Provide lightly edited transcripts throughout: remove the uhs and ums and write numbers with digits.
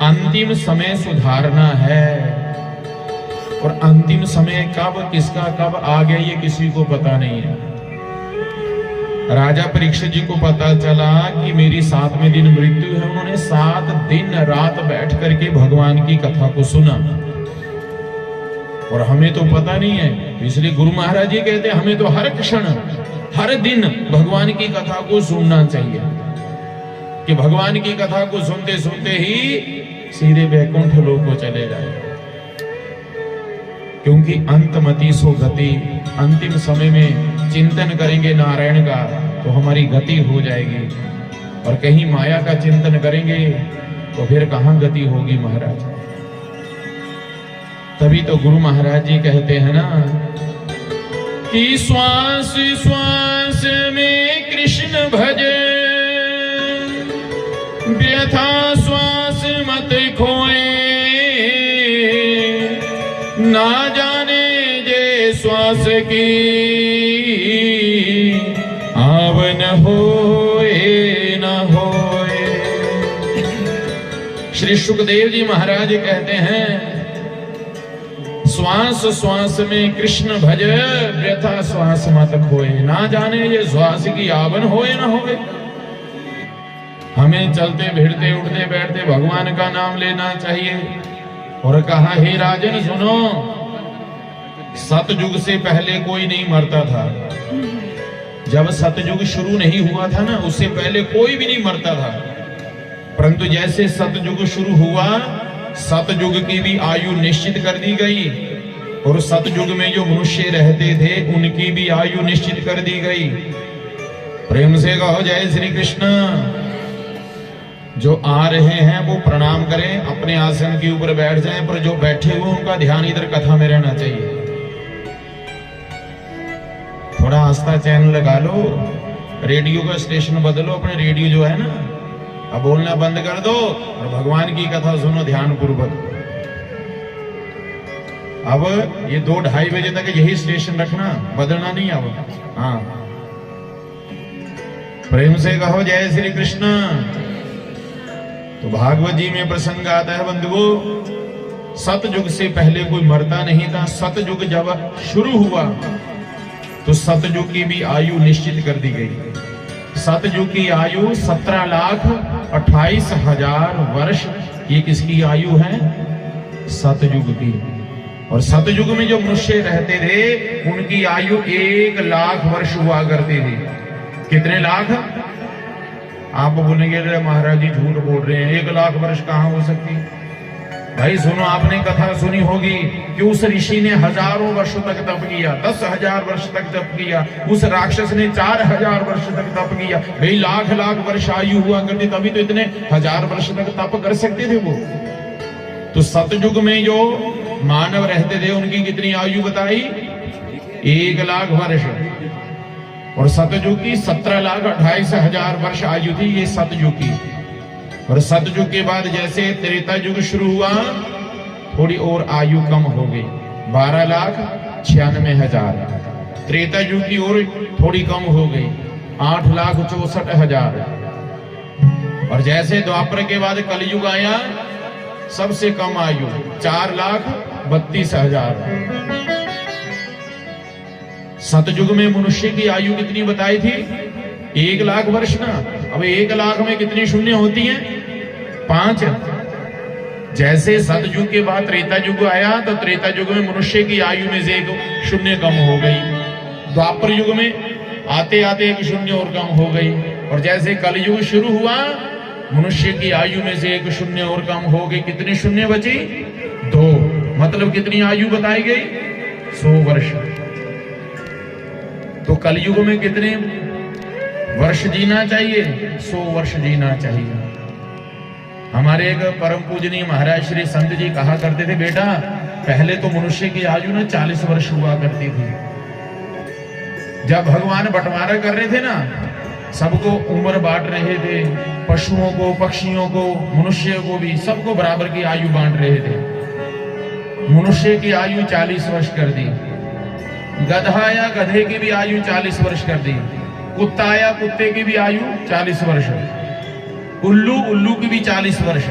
अंतिम समय सुधारना है, और अंतिम समय कब किसका कब आ गया ये किसी को पता नहीं है। राजा परीक्षित जी को पता चला कि मेरी 7वें दिन मृत्यु है। उन्होंने 7 दिन रात बैठ करके भगवान की कथा को सुना, और हमें तो पता नहीं है। इसलिए गुरु महाराज जी कहते हैं हमें तो हर क्षण हर दिन भगवान की कथा को सुनना चाहिए, कि भगवान की कथा को सुनते सुनते ही सीधे वैकुंठ लोक को चले जाए। क्योंकि अंतमति सो गति, अंतिम समय में चिंतन करेंगे नारायण का तो हमारी गति हो जाएगी, और कहीं माया का चिंतन करेंगे तो फिर कहां गति होगी महाराज। तभी तो गुरु महाराज जी कहते हैं ना कि श्वास श्वास में कृष्ण भजे, व्यथा श्वास मत खोए, ना जाने जे श्वास की आवन होए न होए। श्री सुखदेव जी महाराज कहते हैं श्वास श्वास में कृष्ण भज, व्यथा श्वास मत खोए, ना जाने ये श्वास की आवन होए न होए। हमें चलते भिड़ते उठते बैठते भगवान का नाम लेना चाहिए। और कहा हे राजन सुनो, सतयुग से पहले कोई नहीं मरता था। जब सतयुग शुरू नहीं हुआ था ना, उससे पहले कोई भी नहीं मरता था। परंतु जैसे सतयुग शुरू हुआ, सतयुग की भी आयु निश्चित कर दी गई, और सतयुग में जो मनुष्य रहते थे उनकी भी आयु निश्चित कर दी गई। प्रेम से कहो जय श्री कृष्ण। जो आ रहे हैं वो प्रणाम करें, अपने आसन के ऊपर बैठ जाएं, पर जो बैठे हुए उनका ध्यान इधर कथा में रहना चाहिए। थोड़ा आस्था चैनल लगा लो, रेडियो का स्टेशन बदलो, अपने रेडियो जो है ना अब बोलना बंद कर दो और भगवान की कथा सुनो ध्यान पूर्वक। अब ये 2-2:30 बजे तक यही स्टेशन रखना, बदलना नहीं। अब हाँ, प्रेम से कहो जय श्री कृष्ण। तो भागवत जी में प्रसंग आता है बंधुओं, सतयुग से पहले कोई मरता नहीं था। सतयुग जब शुरू हुआ तो सतयुग की भी आयु निश्चित कर दी गई। सतयुग की आयु 17,28,000 वर्ष। ये किसकी आयु है? सतयुग की। और सतयुग में जो मनुष्य रहते थे उनकी आयु 1 लाख वर्ष हुआ करती थी। कितने लाख? आप बोलेंगे महाराज जी झूठ बोल रहे हैं, 1 लाख वर्ष कहां हो सकती? भाई सुनो, आपने कथा सुनी होगी कि उस ऋषि ने हजारों वर्षों तक तप किया, 10,000 वर्ष तक तप किया। उस राक्षस ने 4,000 वर्ष तक तप किया। भाई लाख लाख वर्ष आयु हुआ करती, तभी तो इतने 1000 वर्ष तक तप कर सकते थे वो। तो सतयुग में जो मानव रहते थे उनकी कितनी आयु बताई? 1 लाख वर्ष। और सतयुग की 17,28,000 वर्ष आयु थी, ये सतयुग की। और सतयुग के बाद जैसे त्रेता युग शुरू हुआ, थोड़ी और आयु कम हो गई, 12,96,000। त्रेता युग की और थोड़ी कम हो गई, 8,64,000। और जैसे द्वापर के बाद कलयुग आया, सबसे कम आयु 4,32,000। सतयुग में मनुष्य की आयु कितनी बताई थी? 1 लाख वर्ष ना। अब 1 लाख में कितनी शून्य होती हैं? 5। जैसे सतयुग के बाद त्रेता युग आया तो त्रेता युग में मनुष्य की आयु में से 1 शून्य कम हो गई। द्वापर युग में आते आते 1 शून्य और कम हो गई। और जैसे कलयुग शुरू हुआ, मनुष्य की आयु में से 1 शून्य और कम हो गई। कितनी शून्य बची? 2। मतलब कितनी आयु बताई गई? 100 वर्ष। तो कलयुग में कितने वर्ष जीना चाहिए? 100 वर्ष जीना चाहिए। हमारे एक परम पूजनीय महाराज श्री संत जी कहा करते थे, बेटा पहले तो मनुष्य की आयु ना 40 वर्ष हुआ करती थी। जब भगवान बंटवारा कर रहे थे ना, सबको उम्र बांट रहे थे, पशुओं को, पक्षियों को, मनुष्य को भी, सबको बराबर की आयु बांट रहे थे। मनुष्य की आयु 40 वर्ष कर दी, गधा या गधे की भी आयु 40 वर्ष कर दी, कुत्ता या कुत्ते की भी आयु 40 वर्ष, उल्लू की भी 40 वर्ष।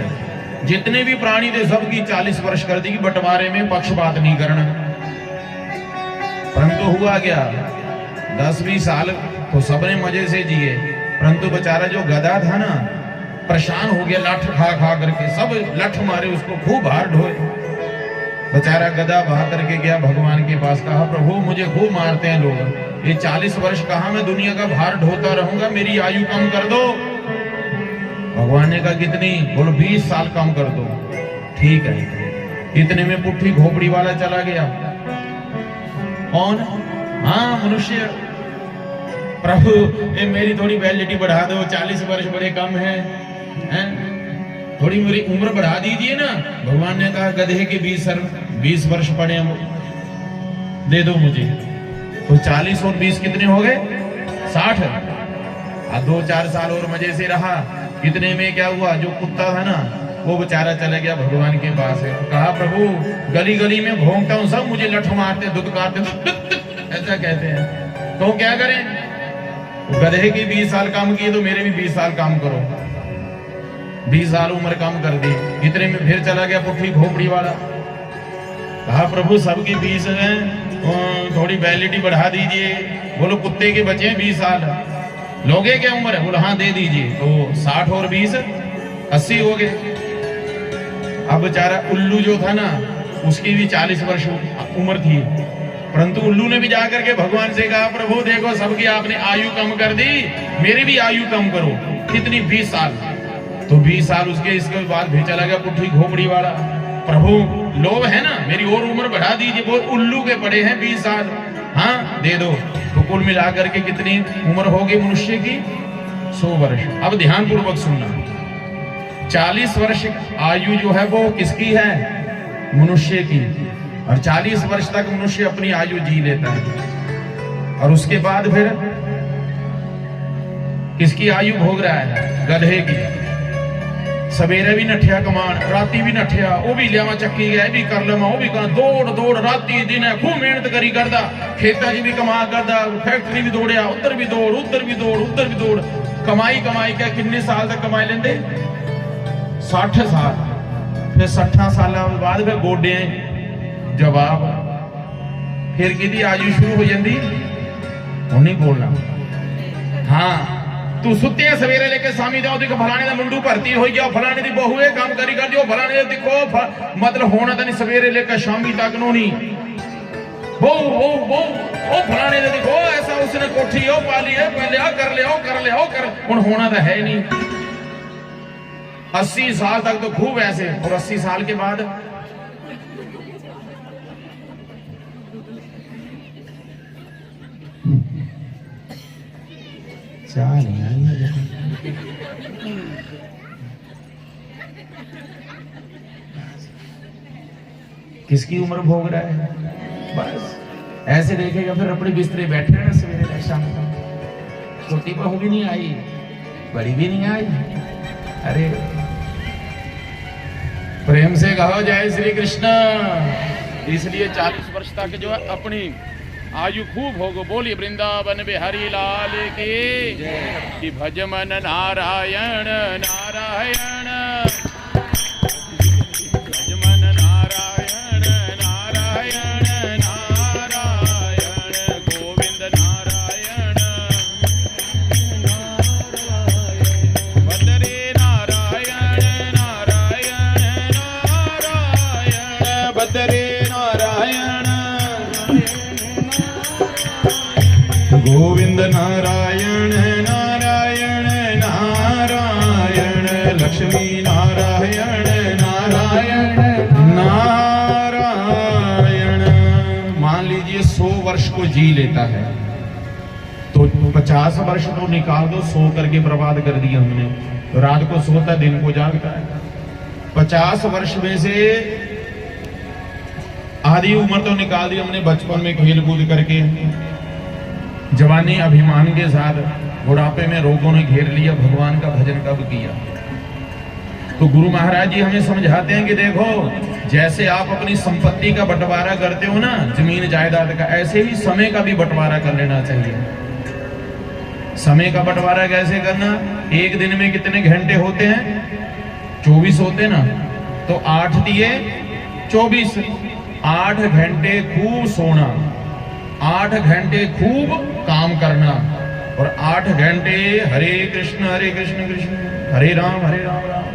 जितने भी प्राणी थे सबकी 40 वर्ष कर दी कि बंटवारे में पक्षपात नहीं करना। परंतु हुआ क्या, 10-20 साल तो सबने मजे से जिए, परंतु बेचारा जो गधा था ना परेशान हो गया, लठ खा खा करके सब लठ मारे उसको, खूब हार ढोए। बेचारा गधा बहा करके गया भगवान के पास, कहा प्रभु मुझे खूब मारते हैं लोग, ये 40 वर्ष कहाँ मैं दुनिया का भार ढोता रहूंगा, मेरी आयु कम कर दो। भगवान ने कहा कितनी? बोलो 20 साल कम कर दो। ठीक है। इतने में पुट्ठी घोपड़ी वाला चला गया। कौन? हाँ मनुष्य। प्रभु ये मेरी थोड़ी वैलिडिटी बढ़ा दो, 40 वर्ष बड़े कम है, थोड़ी मेरी उम्र बढ़ा दीजिए ना। भगवान ने कहा गधे के 20 वर्ष पड़े दे दो मुझे। तो 40 और 20 कितने हो गए? 60। 2-4 साल और मजे से रहा। इतने में क्या हुआ, जो कुत्ता था ना वो बेचारा चला गया भगवान के पास है, कहा प्रभु गली गली में घूमता हूं, सब मुझे लठ मारते, दुदकारते, ऐसा कहते हैं, तो क्या करें? गधे की 20 साल काम किए तो मेरे भी 20 साल काम करो। 20 साल उम्र कम कर दी। इतने में फिर चला गया पुट्ठी घोपड़ी वाला, कहा प्रभु सबकी 20 है, थोड़ी वैलिडिटी बढ़ा दीजिए। बोलो कुत्ते के बचे हैं 20 साल, लोगे क्या उम्र है? बोलो हाँ दे दीजिए। तो 60 और 20 80 हो गए। अब बेचारा उल्लू जो था ना उसकी भी 40 वर्ष उम्र थी, परंतु उल्लू ने भी जाकर के भगवान से कहा प्रभु देखो सबकी आपने आयु कम कर दी, मेरी भी आयु कम करो। कितनी? 20 साल। तो 20 साल इसके बाद भी चला गया पुट्ठी घोपड़ी वाला, प्रभु लोभ है ना, मेरी और उम्र बढ़ा दीजिए। वो उल्लू के पड़े हैं 20 साल, हाँ दे दो। तो कुल मिलाकर के कितनी उम्र होगी मनुष्य की? 100 वर्ष। अब ध्यान पूर्वक सुनना, 40 वर्ष आयु जो है वो किसकी है? मनुष्य की। और 40 वर्ष तक मनुष्य अपनी आयु जी लेता है, और उसके बाद फिर किसकी आयु भोग रहा है? गधे की। सवेरे भी नठिया कमान, राती भी नठिया, वो भी लिया चक्की गया, भी कर लमा, वो भी कर दौड़ दौड़ राती दिन है, खूब मेहनत करी करदा, खेता जी भी कमा करदा, फैक्ट्री भी दौड़िया, उधर भी दौड़, उधर भी दौड़, उधर भी दौड़, कमाई क्या कितने साल तक कमाई लेंदे? 60 साल। फिर 60 साल बाद फिर गोडे जवाब, फिर किदी आयु शुरू हो जाती, नहीं बोलना। हाँ तू सुते सवेरे लेके शामी जाओ, देखो फलाने का मुंडू भर्ती हो गया, फलाने की बहू है काम करी कर दियो, फलाने देखो मतलब होना तो नहीं सवेरे लेकर शामी तक नो नहीं, वो फलाने दे देखो ऐसा उसने कोठी हो पाली है, पहले आ कर ले, कर उन होना तो है नहीं। 80 साल तक तो खूब ऐसे, और 80 साल के बाद किसकी उम्र भोग रहा है? बस ऐसे देखेगा, फिर अपने बिस्तरे बैठे रहना सवेरे शाम तक। छोटी बहू भी नहीं आई, बड़ी भी नहीं आई। अरे प्रेम से कहो जय श्री कृष्ण। इसलिए 40 वर्ष तक जो है अपनी आयु खूब होगो। बोलिए वृंदावन बिहारी लाल की भज मन नारायण नारायण, भज मन नारायण नारायण नारायण, गोविंद नारायण बदरे नारायण नारायण नारायण, बदरे नारायण गोविंद नारायण नारायण नारायण, लक्ष्मी नारायण नारायण नारायण। मान लीजिए 100 वर्ष को जी लेता है तो 50 वर्ष तो निकाल दो, 100 करके बर्बाद कर दिया हमने। तो रात को सोता, दिन को जागता है। 50 वर्ष में से आधी उम्र तो निकाल दी हमने बचपन में खेल कूद करके, जवानी अभिमान के साथ, बुढ़ापे में रोगों ने घेर लिया, भगवान का भजन कब किया? तो गुरु महाराज जी हमें समझाते हैं कि देखो जैसे आप अपनी संपत्ति का बंटवारा करते हो ना, जमीन जायदाद का, ऐसे ही समय का भी बंटवारा कर लेना चाहिए। समय का बंटवारा कैसे करना? एक दिन में कितने घंटे होते हैं? 24 होते ना, तो 8 दिए 24। 8 घंटे खूब सोना, 8 घंटे खूब काम करना और 8 घंटे हरे कृष्ण कृष्ण हरे राम राम राम।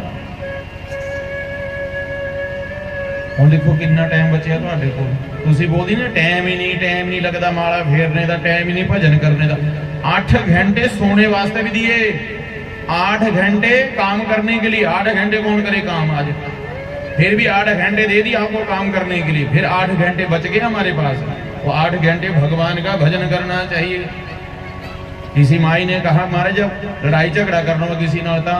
ਹੁਣ देखो कितना टाइम बचे ਤੁਹਾਡੇ ਕੋਲ। ਤੁਸੀਂ ਬੋਲਦੀ ਨਾ टाइम ही नहीं लगता, माला फेरने का टाइम ही नहीं, भजन करने का। 8 घंटे सोने वास्ते भी दिए, 8 घंटे काम करने के लिए। 8 घंटे कौन करे काम आज, फिर भी 8 घंटे दे दिए आपको काम करने के लिए, फिर 8 घंटे बच गए हमारे पास। वो 8 घंटे भगवान का भजन करना चाहिए। किसी माई ने कहा महाराज जब लड़ाई झगड़ा करना हो किसी ना होता,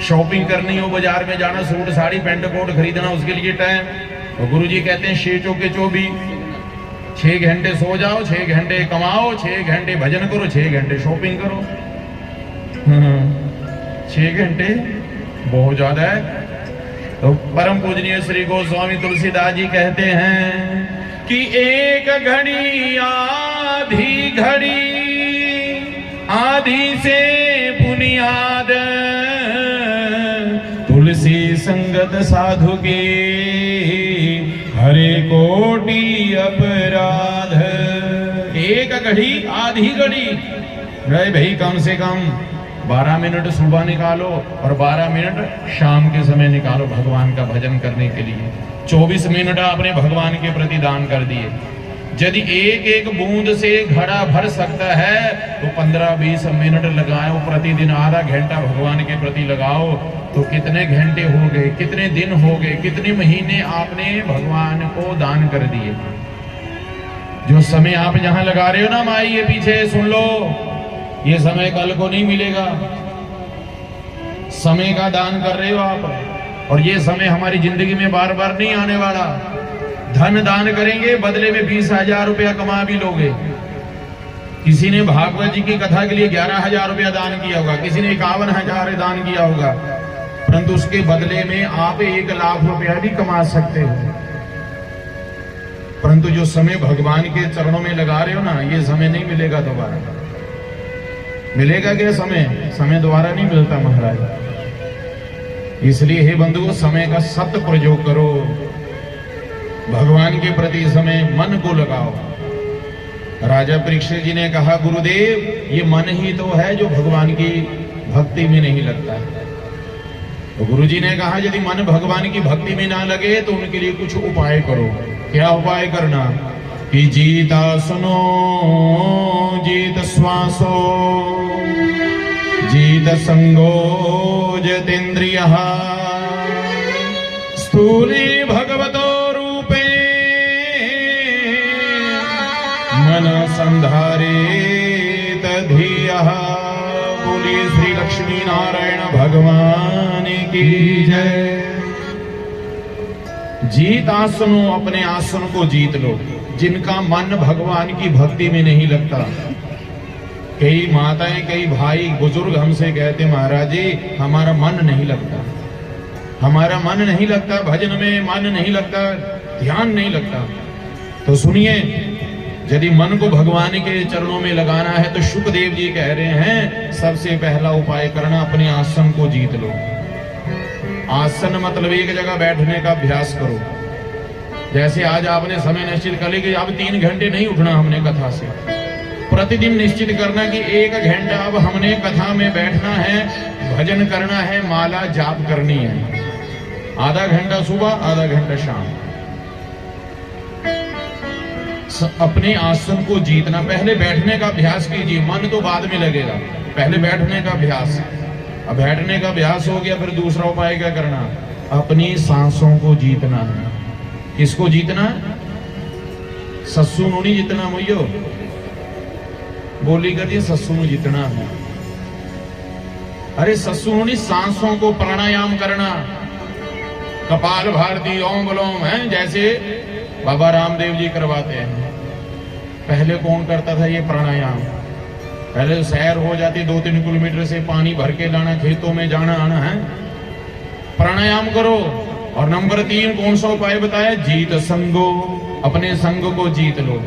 शॉपिंग करनी हो, बाजार में जाना, सूट साड़ी पेंट कोट खरीदना, उसके लिए टाइम, तो गुरु जी कहते हैं 6 चौके 24, 6 घंटे सो जाओ, 6 घंटे कमाओ, 6 घंटे भजन करो, 6 घंटे शॉपिंग करो। 6 घंटे बहुत ज्यादा है। तो परम पूजनीय श्री गोस्वामी तुलसीदास जी कहते हैं कि एक घड़ी आधी घड़ी, आधी से बुनियाद, तुलसी संगत साधु की हरे कोटि अपराध। एक घड़ी आधी घड़ी गए भाई, कम से कम 12 मिनट सुबह निकालो और 12 मिनट शाम के समय निकालो भगवान का भजन करने के लिए। 24 मिनट आपने भगवान के प्रति दान कर दिए। यदि एक एक बूंद से घड़ा भर सकता है तो 15-20 मिनट लगाओ प्रतिदिन, आधा घंटा भगवान के प्रति लगाओ, तो कितने घंटे हो गए, कितने दिन हो गए, कितने महीने आपने भगवान को दान कर दिए। जो समय आप जहां लगा रहे हो ना माई, ये पीछे सुन लो, ये समय कल को नहीं मिलेगा। समय का दान कर रहे हो आप, और ये समय हमारी जिंदगी में बार बार नहीं आने वाला। धन दान करेंगे, बदले में 20,000 रुपया कमा भी लोगे। किसी ने भागवत जी की कथा के लिए 11,000 रुपया दान किया होगा, किसी ने 51,000 दान किया होगा, परंतु उसके बदले में आप 1 लाख रुपया भी कमा सकते हो। परंतु जो समय भगवान के चरणों में लगा रहे हो ना, ये समय नहीं मिलेगा दोबारा। मिलेगा क्या समय? समय दोबारा नहीं मिलता महाराज। इसलिए हे बंधुओं, समय का सत प्रयोग करो, भगवान के प्रति समय मन को लगाओ। राजा परीक्षित जी ने कहा गुरुदेव, ये मन ही तो है जो भगवान की भक्ति में नहीं लगता है। तो गुरु जी ने कहा यदि मन भगवान की भक्ति में ना लगे तो उनके लिए कुछ उपाय करो। क्या उपाय करना? कि जीता सुनो जीत श्वासो, जीत संगो जितेन्द्रियः, स्थूली भगवतो रूपे मन संधारित धियः। बोलिए श्री लक्ष्मी नारायण भगवान की जय। जीत आसनो, अपने आसन को जीत लो। जिनका मन भगवान की भक्ति में नहीं लगता, कई माताएं कई भाई बुजुर्ग हमसे कहते महाराज जी हमारा मन नहीं लगता, हमारा मन नहीं लगता, भजन में मन नहीं लगता, ध्यान नहीं लगता। तो सुनिए, यदि मन को भगवान के चरणों में लगाना है तो शुकदेव जी कह रहे हैं सबसे पहला उपाय करना, अपने आसन को जीत लो। आसन मतलब एक जगह बैठने का अभ्यास करो। जैसे आज आपने समय निश्चित कर ली कि अब 3 घंटे नहीं उठना हमने कथा से, प्रतिदिन निश्चित करना कि 1 घंटा अब हमने कथा में बैठना है, भजन करना है, माला जाप करनी है। आधा घंटा सुबह, आधा घंटा शाम। अपने आसन को जीतना। पहले बैठने का अभ्यास कीजिए, मन तो बाद में लगेगा, पहले बैठने का अभ्यास। अब बैठने का अभ्यास हो गया, फिर दूसरा उपाय क्या करना? अपनी सांसों को जीतना है। किसको जीतना? सस्सू नु नहीं जितना मोइयो, बोली कर दिए सस्सू नु जितना है। अरे सस्सू नु नहीं, सांसों को प्राणायाम करना, कपाल भारती ओम बलोम है जैसे बाबा रामदेव जी करवाते हैं। पहले कौन करता था ये प्राणायाम? पहले सैर हो जाती 2-3 किलोमीटर से पानी भर के लाना, खेतों में जाना आना है। प्राणायाम करो। और नंबर 3 कौन सा उपाय बताया? जीत संगो, अपने संग को जीत लो।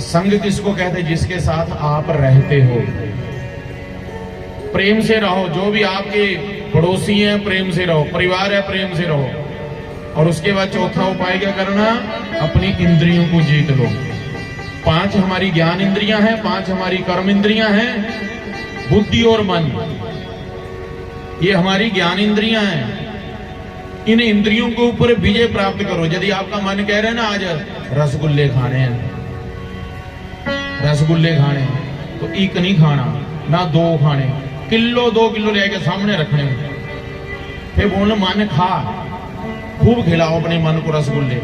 संग किसको कहते? जिसके साथ आप रहते हो, प्रेम से रहो। जो भी आपके पड़ोसी हैं प्रेम से रहो, परिवार है प्रेम से रहो। और उसके बाद चौथा उपाय क्या करना, अपनी इंद्रियों को जीत लो। 5 हमारी ज्ञान इंद्रियां हैं, 5 हमारी कर्म इंद्रियां हैं, बुद्धि और मन, ये हमारी ज्ञान इंद्रियां हैं। इन इंद्रियों के ऊपर विजय प्राप्त करो। यदि आपका मन कह रहे हैं ना आज रसगुल्ले खाने हैं, रसगुल्ले खाने, तो एक नहीं खाना, ना 2 खाने, किलो 2 किलो लेके सामने रखने। फिर बोलो मन खा, खूब खिलाओ अपने मन को रसगुल्ले।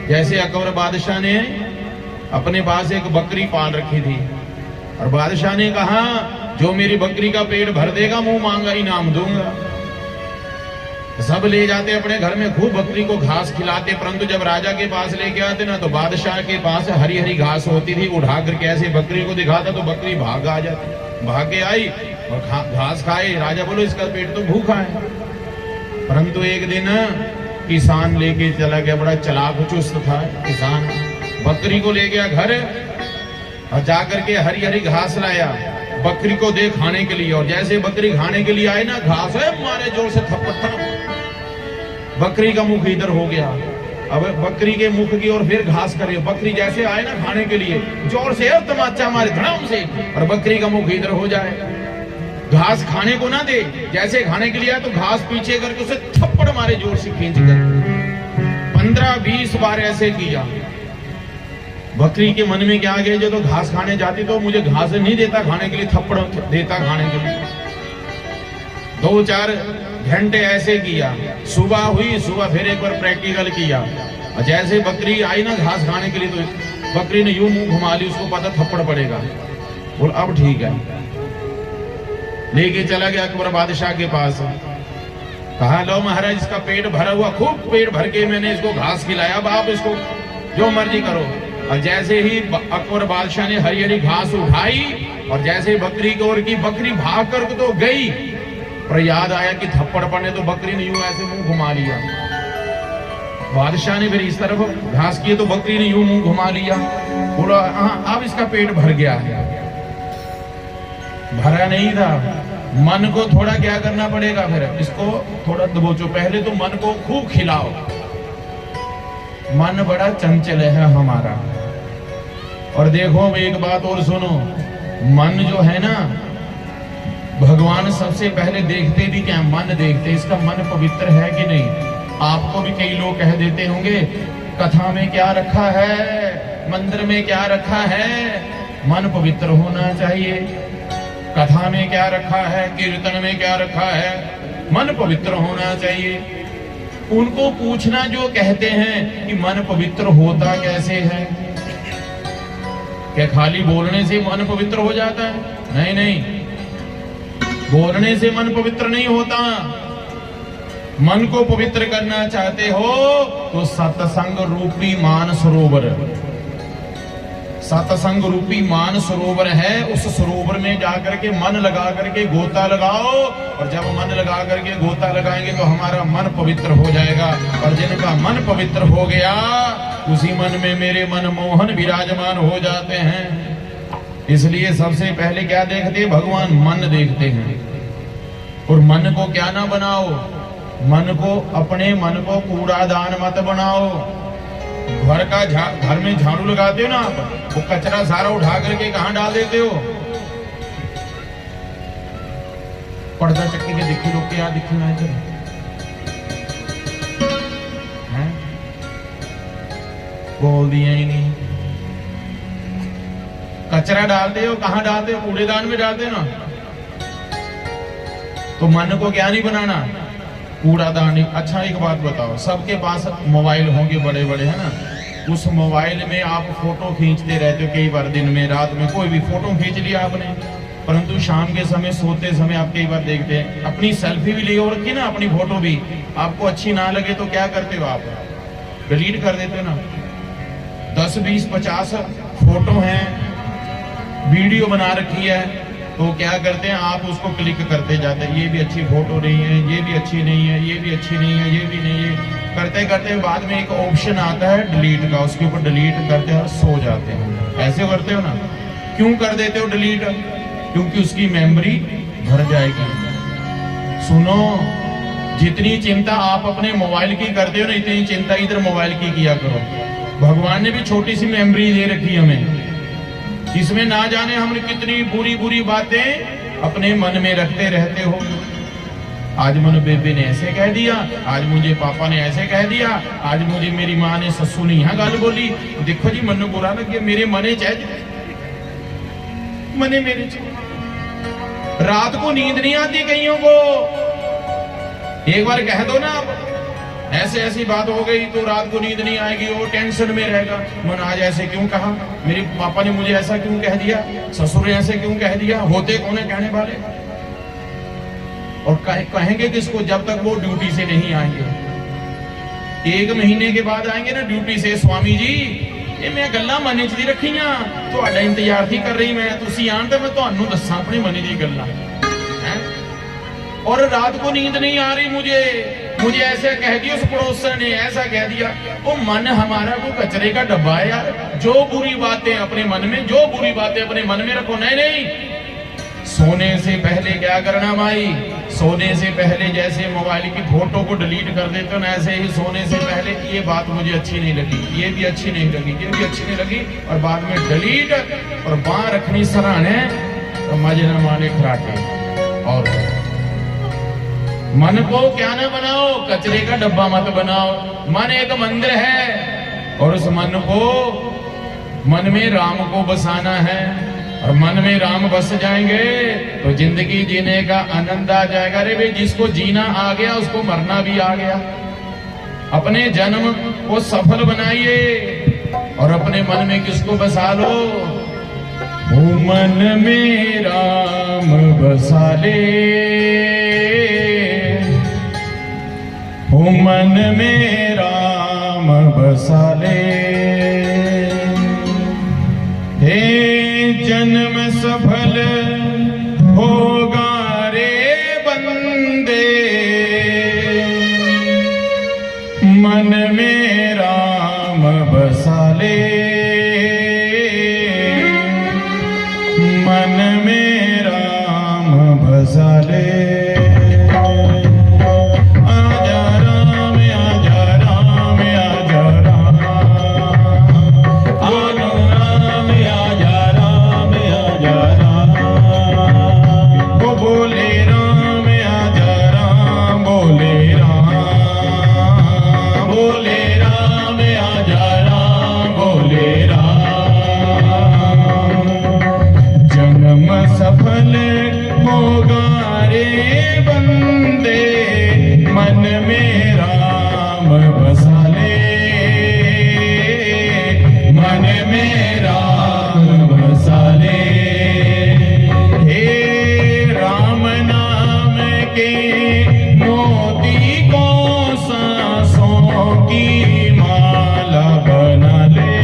जैसे अकबर बादशाह ने अपने पास एक बकरी पाल रखी थी और बादशाह ने कहा जो मेरी बकरी का पेट भर देगा मुंह मांगा इनाम दूंगा। सब ले जाते अपने घर में, खूब बकरी को घास खिलाते, परंतु जब राजा के पास लेके आते ना तो बादशाह के पास हरी हरी घास होती थी। उठा करके ऐसे बकरी को दिखाता तो बकरी भाग आ जाती, भाग के आई और घास खाए। राजा बोलो इसका पेट तो भूखा है। परंतु एक दिन किसान लेके चला गया, बड़ा चालाक चुस्त था किसान, बकरी को ले गया घर और जाकर के हरी हरी घास लाया, बकरी को दे खाने के लिए। और जैसे बकरी खाने के लिए आए ना, घास है मारे जोर से थप्पड़, बकरी का मुख इधर हो गया। अब बकरी के मुख की और फिर घास करे, बकरी जैसे आए ना खाने के लिए जोर से तमाचा मारे धड़ाम से, और बकरी का मुख इधर हो जाए। घास खाने को ना दे, जैसे खाने के लिए आए तो घास पीछे करके उसे थप्पड़ मारे जोर से खींच कर। 15-20 बार ऐसे किया। बकरी के मन में क्या आ गया, जो तो घास खाने जाती तो मुझे घास नहीं देता खाने के लिए, थप्पड़ देता खाने के लिए। 2-4 घंटे ऐसे किया। सुबह हुई, सुबह फिर एक बार प्रैक्टिकल किया, और जैसे बकरी आई ना घास खाने के लिए तो बकरी ने यूं मुंह घुमा ली, उसको पता थप्पड़ पड़ेगा। बोल अब ठीक है, लेके चला गया अकबर बादशाह के पास। कहा लो महाराज इसका पेट भरा हुआ, खूब पेट भर के मैंने इसको घास खिलाया, अब आप इसको जो मर्जी करो। और जैसे ही अकबर बादशाह ने हरी हरी घास उठाई और जैसे बकरी की ओर की, बकरी भाग कर तो गई, पर याद आया कि थप्पड़ पड़ने, तो बकरी ने यूं ऐसे मुंह घुमा लिया। बादशाह ने फिर इस तरफ घास किए तो बकरी ने यूं मुंह घुमा लिया। बोला हाँ अब इसका पेट भर गया है। भरा नहीं था, मन को थोड़ा क्या करना पड़ेगा, फिर इसको थोड़ा दबोचो। पहले तो मन को खूब खिलाओ, मन बड़ा चंचल है हमारा। और देखो एक बात और सुनो, मन जो है ना, भगवान सबसे पहले देखते भी क्या, मन देखते, इसका मन पवित्र है कि नहीं। आपको भी कई लोग कह देते होंगे कथा में क्या रखा है, मंदिर में क्या रखा है, मन पवित्र होना चाहिए। कथा में क्या रखा है, कीर्तन में क्या रखा है, मन पवित्र होना चाहिए। उनको पूछना जो कहते हैं कि मन पवित्र होता कैसे है, क्या खाली बोलने से मन पवित्र हो जाता है? नहीं नहीं, बोलने से मन पवित्र नहीं होता। मन को पवित्र करना चाहते हो तो सत्संग रूपी मान सरोवर, सत्संग रूपी मान सरोवर है, उस सरोवर में जाकर के मन लगा करके गोता लगाओ। और जब मन लगा करके गोता लगाएंगे तो हमारा मन पवित्र हो जाएगा। और जिनका मन पवित्र हो गया उसी मन में मेरे मन मोहन विराजमान हो जाते हैं। इसलिए सबसे पहले क्या देखते हैं, भगवान मन देखते हैं। और मन को क्या ना बनाओ, मन को, अपने मन को कूड़ादान मत बनाओ। घर में झाड़ू लगाते हो ना आप, वो कचरा सारा उठा करके कहां डाल देते हो? पर्दा चक्की के दिखी लोग के यार दिखी ना इधर हैं, बोल दिया ही नहीं। कचरा डालते हो कहां डालते हो? कूड़ेदान में डालते हो ना। तो मन को क्या नहीं बनाना, कूड़ादान। अच्छा एक बात बताओ, सबके पास मोबाइल होंगे बड़े बड़े, है ना। उस मोबाइल में आप फोटो खींचते रहते हो, कई बार दिन में रात में कोई भी फोटो खींच लिया आपने, परंतु शाम के समय सोते समय आप कई बार देखते हैं अपनी सेल्फी भी ले रखी ना, अपनी फोटो भी आपको अच्छी ना लगे तो क्या करते हो आप, डिलीट कर देते हो ना। 10, 20, 50 फोटो हैं, वीडियो बना रखी है, तो क्या करते हैं आप उसको क्लिक करते जाते हैं, ये भी अच्छी फोटो नहीं है, ये भी अच्छी नहीं है, ये भी अच्छी नहीं है, ये भी नहीं है, करते करते बाद में एक ऑप्शन आता है डिलीट का, उसके ऊपर डिलीट करते हैं और सो जाते हैं। ऐसे करते हो ना। क्यों कर देते हो डिलीट? क्योंकि उसकी मेमोरी भर जाएगी। सुनो, जितनी चिंता आप अपने मोबाइल की करते हो ना, इतनी चिंता इधर मोबाइल की किया करो। भगवान ने भी छोटी सी मेमोरी दे रखी हमें, इसमें ना जाने हमने कितनी बुरी बुरी बातें अपने मन में रखते रहते हो। आज मनु बेबे ने ऐसे कह दिया, आज मुझे पापा ने ऐसे कह दिया, आज मुझे मेरी माँ ने ससु ने यहाँ गल बोली। देखो जी, मनु बुरा लग गया, मेरे मने चाहे मने मेरे चाहे। रात को नींद नहीं आती कईयों को, एक बार कह दो ना आप ऐसे ऐसी बात हो गई तो रात को नींद नहीं आएगी, वो टेंशन में रहेगा। मन आज ऐसे क्यों कहा, मेरे पापा ने मुझे ऐसा क्यों कह दिया, ससुर ने ऐसे क्यों कह दिया। होते कौन है कहने वाले, और कहेंगे किसको जब तक वो ड्यूटी से नहीं आएंगे। 1 महीने के बाद आएंगे ना ड्यूटी से, स्वामी जी ये मैं गल्लां मने च रखियां, तुहाडा इंतजार थी कर रही मैं, तुसी आन ते मैं तुहानू दस्सां अपनी मने दी गल्लां। और रात को नींद नहीं आ रही मुझे ऐसे कह दिया, उस पड़ोसन ने ऐसा कह दिया। वो मन हमारा वो कचरे का डब्बा है यार, जो बुरी बातें अपने मन में, जो बुरी बातें अपने मन में रखो। नहीं, सोने से पहले क्या करना भाई, सोने से पहले जैसे मोबाइल की फोटो को डिलीट कर देते हो ना, ऐसे ही सोने से पहले ये बात मुझे अच्छी नहीं लगी, ये भी अच्छी नहीं लगी, ये भी अच्छी नहीं लगी, और बाद में डिलीट, और बाहर रखनी सराहने तो मजे न माने खराटे। और मन को क्या ना बनाओ, कचरे का डब्बा मत बनाओ। मन एक मंदिर है, और उस मन में राम को बसाना है, और मन में राम बस जाएंगे तो जिंदगी जीने का आनंद आ जाएगा। अरे भाई, जिसको जीना आ गया उसको मरना भी आ गया। अपने जन्म को सफल बनाइए, और अपने मन में किसको बसा लो, वो मन में राम बसा ले, वो मन में राम बसा ले। हे जन्म सफल होगा रे बंदे, मन में राम बसा ले, मन में राम बसा ले। सफल होगा रे बंदे, मन में राम बसा ले, मन में राम बसा ले। हे राम नाम के मोती को सांसों की माला बना ले,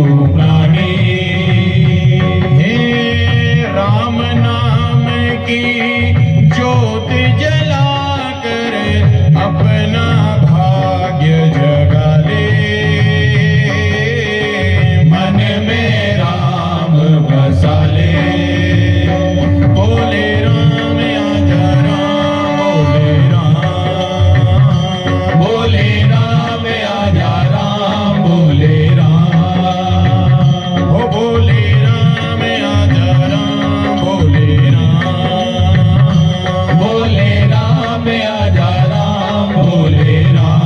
प्राणी। हे राम नाम की ज्योत जला कर अपना भाग्य जगा ले। मन में राम बसा ले। बोले राम आजा राम, बोले राम, बोले राम आजा राम, बोले राम। हो बोले राम आजा राम, बोले राम, बोले राम आजा राम, बोले राम।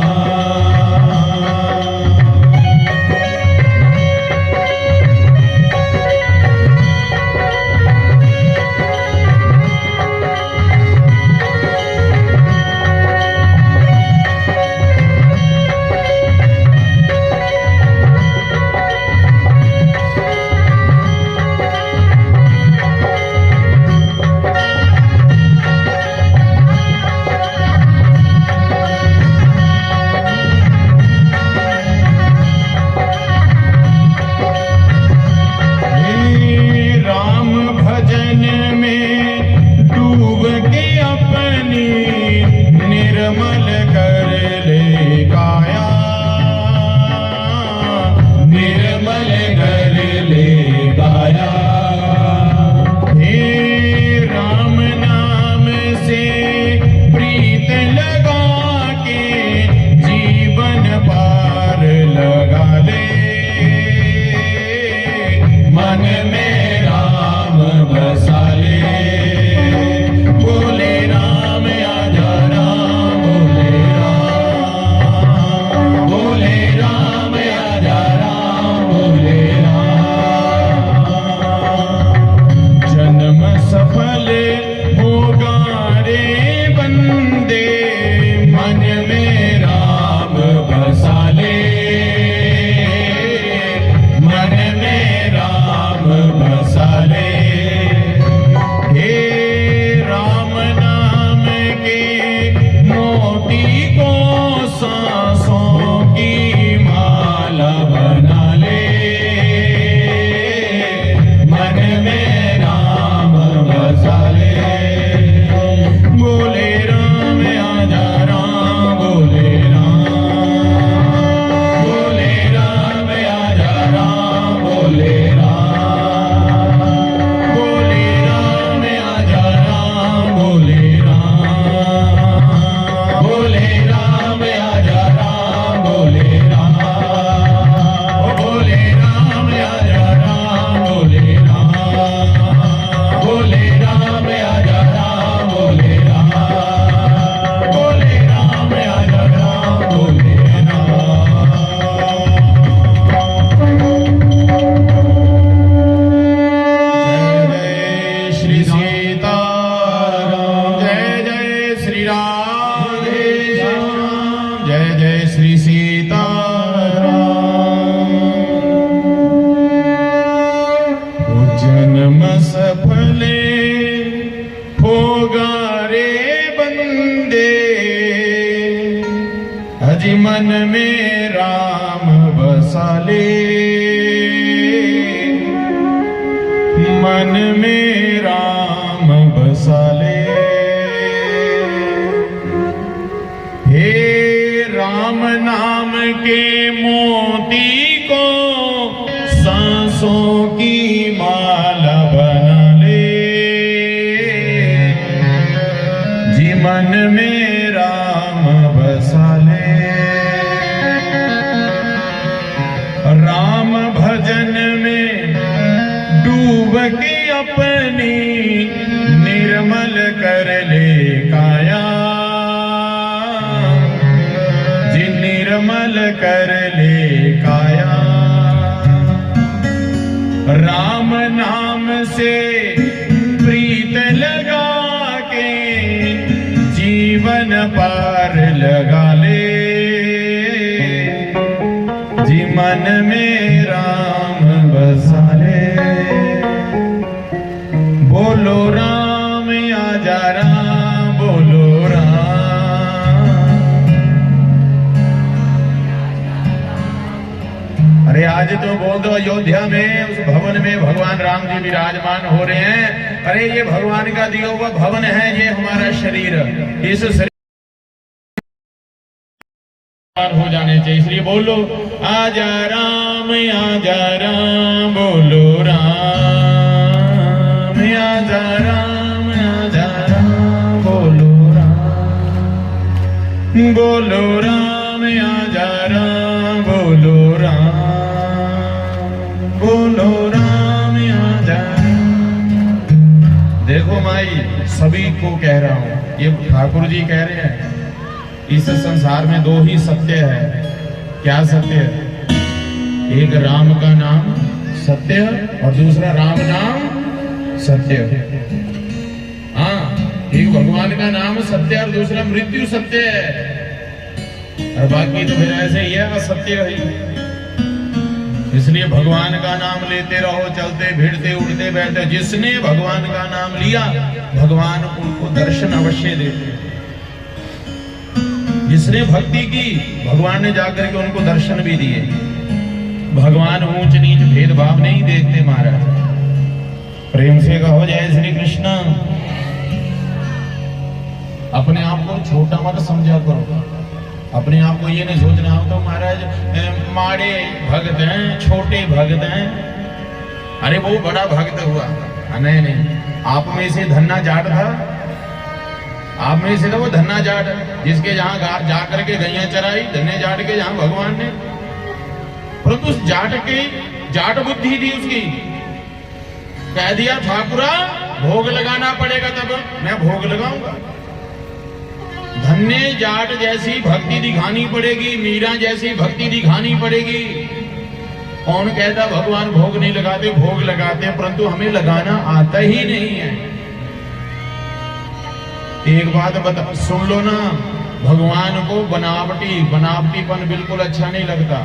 राम भजन में डूब के अपनी निर्मल कर ले काया। निर्मल कर ले काया। हे राम नाम से प्रीत लगा के जीवन पार लगा ले। मन में राम बसा ले। बोले राम आजा राम, बोले राम, बोले राम आजा राम, बोले राम। जन्म सफल होगा रे बंदे, मन में राम बसा ले। मन में राम बसा ले। हे राम नाम के मोती को सांसों की माला बना ले। मन में राम बसा ले। बोले राम आजा राम, बोले राम, बोले राम आजा राम, बोले राम। बोले राम आजा राम, बोले राम, बोले राम आजा राम, बोले राम। ओ बोले राम आजा राम, बोले राम, बोले राम आजा राम, बोले राम। बोले राम आजा राम, बोले राम। जय श्री सीताराम, जय जय श्री राम, जय जय श्री सीताराम। ओ जन्म सफले होगा रे बंदे, अजी मन में राम बसा ले। मन में राम बसा ले। हे राम नाम के मोती को सांसों की माला बना ले। जी मन में राम बसा ले। राम भजन में डूब के अपनी निर्मल कर ले काया। जी निर्मल कर ले काया। राम नाम से प्रीत लगा के जीवन पार लगा ले। जी मन में राम बसा ले। बोलो राम आजा राम, बोलो राम। अरे आज आज तो बोल दो अयोध्या में उस भवन में भगवान राम जी विराजमान हो रहे हैं। अरे ये भगवान का दिया हुआ भवन है, ये हमारा शरीर, इस शरीर हो जाने चाहिए। इसलिए बोलो आजा राम बोलो राम, आजा राम बोलो राम, बोलो राम आजा राम बोलो राम, बोलो राम आजा राम। देखो माई सभी को कह रहा हूं, ये ठाकुर जी कह रहे हैं इस संसार में दो ही सत्य है। क्या सत्य है? एक राम का नाम सत्य और दूसरा राम नाम सत्य। हाँ, एक भगवान का नाम सत्य और दूसरा मृत्यु सत्य है, और बाकी तो फिर ऐसे ही है, असत्य है। इसलिए भगवान का नाम लेते रहो, चलते भिड़ते उठते बैठते। जिसने भगवान का नाम लिया भगवान उनको दर्शन अवश्य देते। जिसने भक्ति की भगवान ने जाकर के उनको दर्शन भी दिए। भगवान ऊंच नीच भेदभाव नहीं देखते महाराज। प्रेम से कहो जय श्री कृष्ण। अपने आप को छोटा मत समझा करो, अपने आप को ये नहीं सोचना हो तो महाराज माड़े भक्त हैं, छोटे भक्त हैं, अरे वो बड़ा भक्त हुआ। नहीं नहीं, आप में से धन्ना जाट था, आप में से था वो धन्ना जाट, जिसके जहां जाकर के गैया चराई, धन्ने जाट के जहां भगवान ने। परंतु उस जाट के जाट बुद्धि थी उसकी, कह दिया ठाकुरा भोग लगाना पड़ेगा तब मैं भोग लगाऊंगा। धन्ने जाट जैसी भक्ति दिखानी पड़ेगी, मीरा जैसी भक्ति दिखानी पड़ेगी। कौन कहता भगवान भोग नहीं लगाते? भोग लगाते, परंतु हमें लगाना आता ही नहीं है। एक बात बता सुन लो ना, भगवान को बनावटीपन बिल्कुल अच्छा नहीं लगता।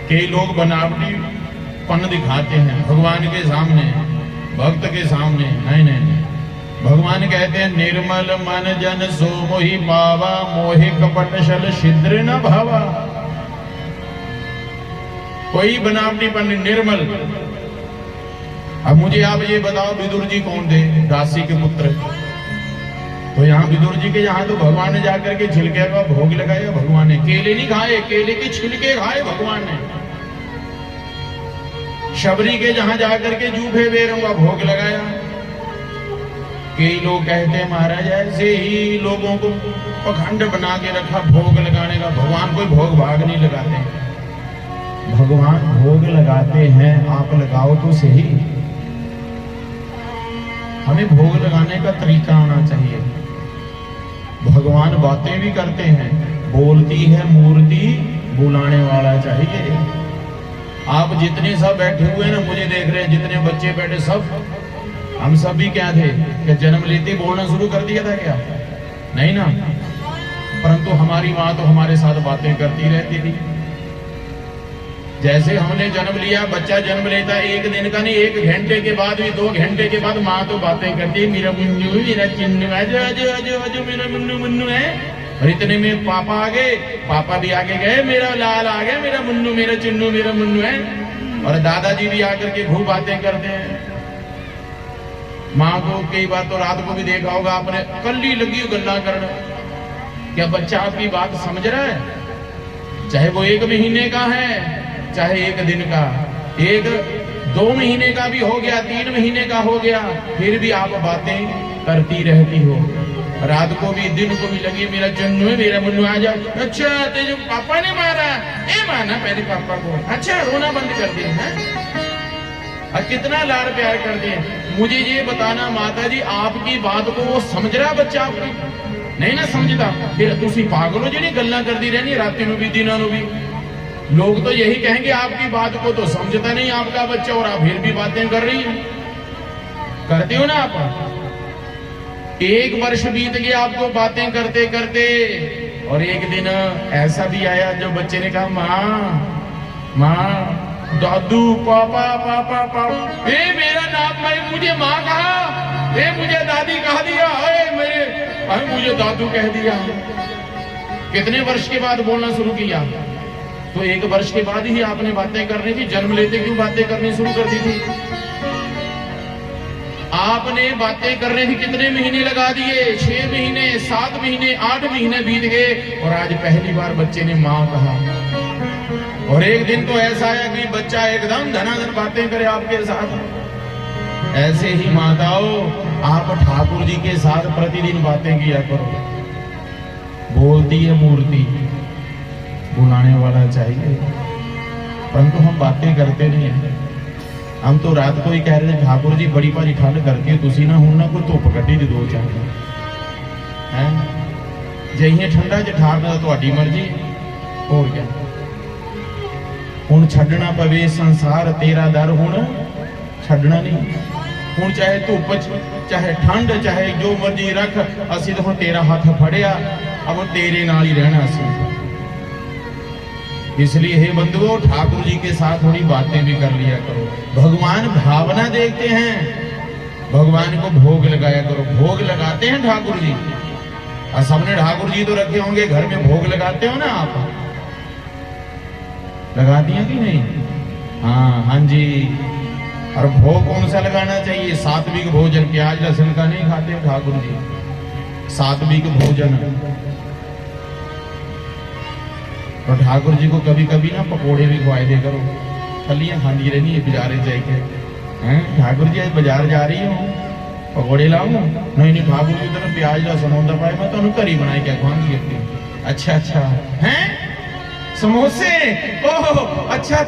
कई लोग बनावटीपन दिखाते हैं भगवान के सामने, भक्त के सामने। नहीं नहीं, भगवान कहते हैं निर्मल मन जन सो मोहि पावा, मोहि कपट छल छिद्र न भावा। कोई बनावटीपन, निर्मल। अब मुझे आप ये बताओ विदुर जी कौन थे? दासी के पुत्र। तो यहाँ विदुर जी के यहाँ तो भगवान ने जाकर के छिलके का भोग लगाया। भगवान ने केले नहीं खाए, केले के छिलके खाए भगवान ने। शबरी के जहां जाकर के जूफे बेरों का भोग लगाया। कई लोग कहते हैं महाराज ऐसे ही लोगों को पखंड बना के रखा भोग लगाने का। भगवान कोई भोग भाग नहीं लगाते, भगवान भोग लगाते हैं। आप लगाओ तो सही, हमें भोग लगाने का तरीका आना चाहिए। भगवान बातें भी करते हैं, बोलती है मूर्ति बुलाने वाला चाहिए। आप जितने सब बैठे हुए ना, मुझे देख रहे हैं, जितने बच्चे बैठे सब, हम सब भी क्या थे? क्या जन्म लेते बोलना शुरू कर दिया था क्या? नहीं ना। परंतु हमारी माँ तो हमारे साथ बातें करती रहती थी। जैसे हमने जन्म लिया, बच्चा जन्म लेता एक दिन का नहीं, 1 घंटे के बाद भी, 2 घंटे के बाद माँ तो बातें करती है, मेरा मुन्नू, मेरा चिन्नू, अजो अजो अजो अजो मेरा मुन्नू मुन्नू है। और इतने में पापा आ गए, पापा भी आगे गए, मेरा लाल आ गया, मेरा मुन्नू, मेरा चिन्नू, मेरा मुन्नू है। और दादाजी भी आकर के खूब बातें करते हैं। माँ को कई बार तो रात को भी देखा होगा आपने, कल्ली लगी गल्ला करना। क्या बच्चा आपकी बात समझ रहा है? चाहे वो 1 महीने का है, चाहे 1 दिन का, 1-2 महीने का भी हो गया, 3 महीने का हो गया, फिर भी आप बातें करती रहती हो। रात को भी दिन को भी लगी, मेरा चन्नू है, मेरा मुन्नू आ जाओ। अच्छा तेरे पापा ने मारा? माना पहले पापा को। अच्छा रोना बंद कर दिया है? और कितना लाड़ प्यार कर दिए। मुझे ये बताना माता जी, आपकी बात को वो समझ रहा बच्चा? आपकी नहीं ना समझता, फिर तुसी पागल हो जी गल्ला करती रहनी रात में भी दिनों भी। लोग तो यही कहेंगे आपकी बात को तो समझता नहीं आपका बच्चा, और आप फिर भी बातें कर रही हैं। करते हो ना आप? 1 वर्ष बीत गया आपको बातें करते करते, और एक दिन ऐसा भी आया जो बच्चे ने कहा माँ माँ, दादू, पापा पापा पापा। मेरा नाम, मुझे माँ कहा, मुझे दादी कहा दिया, मुझे दादू कह दिया। कितने वर्ष के बाद बोलना शुरू किया? तो 1 वर्ष के बाद ही आपने बातें करनी थी, जन्म लेते क्यों बातें करनी शुरू कर दी थी? आपने बातें करने थी, कितने महीने लगा दिए? 6 महीने, 7 महीने, 8 महीने बीत गए और आज पहली बार बच्चे ने मां कहा। और एक दिन तो ऐसा आया कि बच्चा एकदम धनाधन बातें करे आपके साथ। ऐसे ही माताओं, आप ठाकुर जी के साथ प्रतिदिन बातें किया करो। बोलती है मूर्ति, बुलाने वाला चाहिए, परंतु हम बातें करते नहीं है। हम तो रात को ही कह रहे थे ठाकुर जी बड़ी भारी ठंड करती है, तुसी ना हुण ना कोई धुप कड्ढी दे 2-4 है जे इह ठंडा च ठारना तुहाडी मर्जी, और क्या। हुण छड्डना पवे संसार तेरा दर, हुण छड्डना नहीं। हुण चाहे धुप चाहे ठंड चाहे जो मर्जी रख, असीं तो हुण तेरा हाथ फड़िया, अब तेरे नाल ही रहना असीं। इसलिए हे बंधुओं, ठाकुर जी के साथ थोड़ी बातें भी कर लिया करो। भगवान भावना देखते हैं, भगवान को भोग लगाया करो। भोग लगाते हैं ठाकुर जी, और सबने ठाकुर जी तो रखे होंगे घर में, भोग लगाते हो ना आप? लगा दिया कि नहीं? हाँ जी। और भोग कौन सा लगाना चाहिए? सात्विक भोजन, प्याज लहसुन का नहीं खाते ठाकुर जी, सात्विक भोजन। तो ठाकुर जी को कभी कभी ना पकोड़े भी खुआए दे करो, फलियां खानी रहनी है बाजारे जाके। हैं ठाकुर जी आज बाजार जा रही हूँ, पकोड़े लाऊं? नहीं नहीं ठाकुर जी तो प्याज लहसुन होता पाए, मैं तो घर ही बनाई क्या खुआऊंगी अपनी। अच्छा हैं समोसे? ओह अच्छा,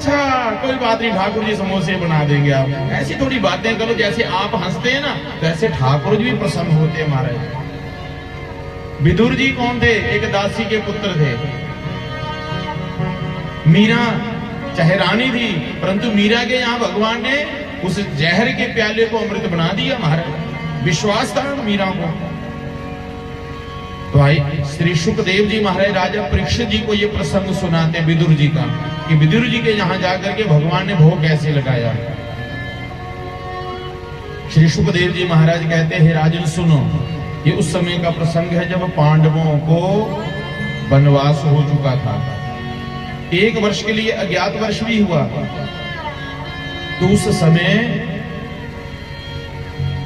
कोई बात नहीं, ठाकुर जी समोसे बना देंगे आप। ऐसी थोड़ी बातें करो, जैसे आप हंसते हैं ना वैसे ठाकुर जी भी प्रसन्न होते हैं महाराज। विदुर जी कौन थे? एक दासी के पुत्र थे। मीरा चाहे रानी थी, परंतु मीरा के यहाँ भगवान ने उस जहर के प्याले को अमृत बना दिया महाराज। विश्वास था मीरा को। तो आई श्री सुखदेव जी महाराज राजा परीक्षित जी को ये प्रसंग सुनाते विदुर जी का, कि विदुर जी के यहाँ जाकर के भगवान ने भोग कैसे लगाया। श्री सुखदेव जी महाराज कहते हैं, राजन सुनो, ये उस समय का प्रसंग है जब पांडवों को वनवास हो चुका था। 1 वर्ष के लिए अज्ञात वर्ष भी हुआ। तो उस समय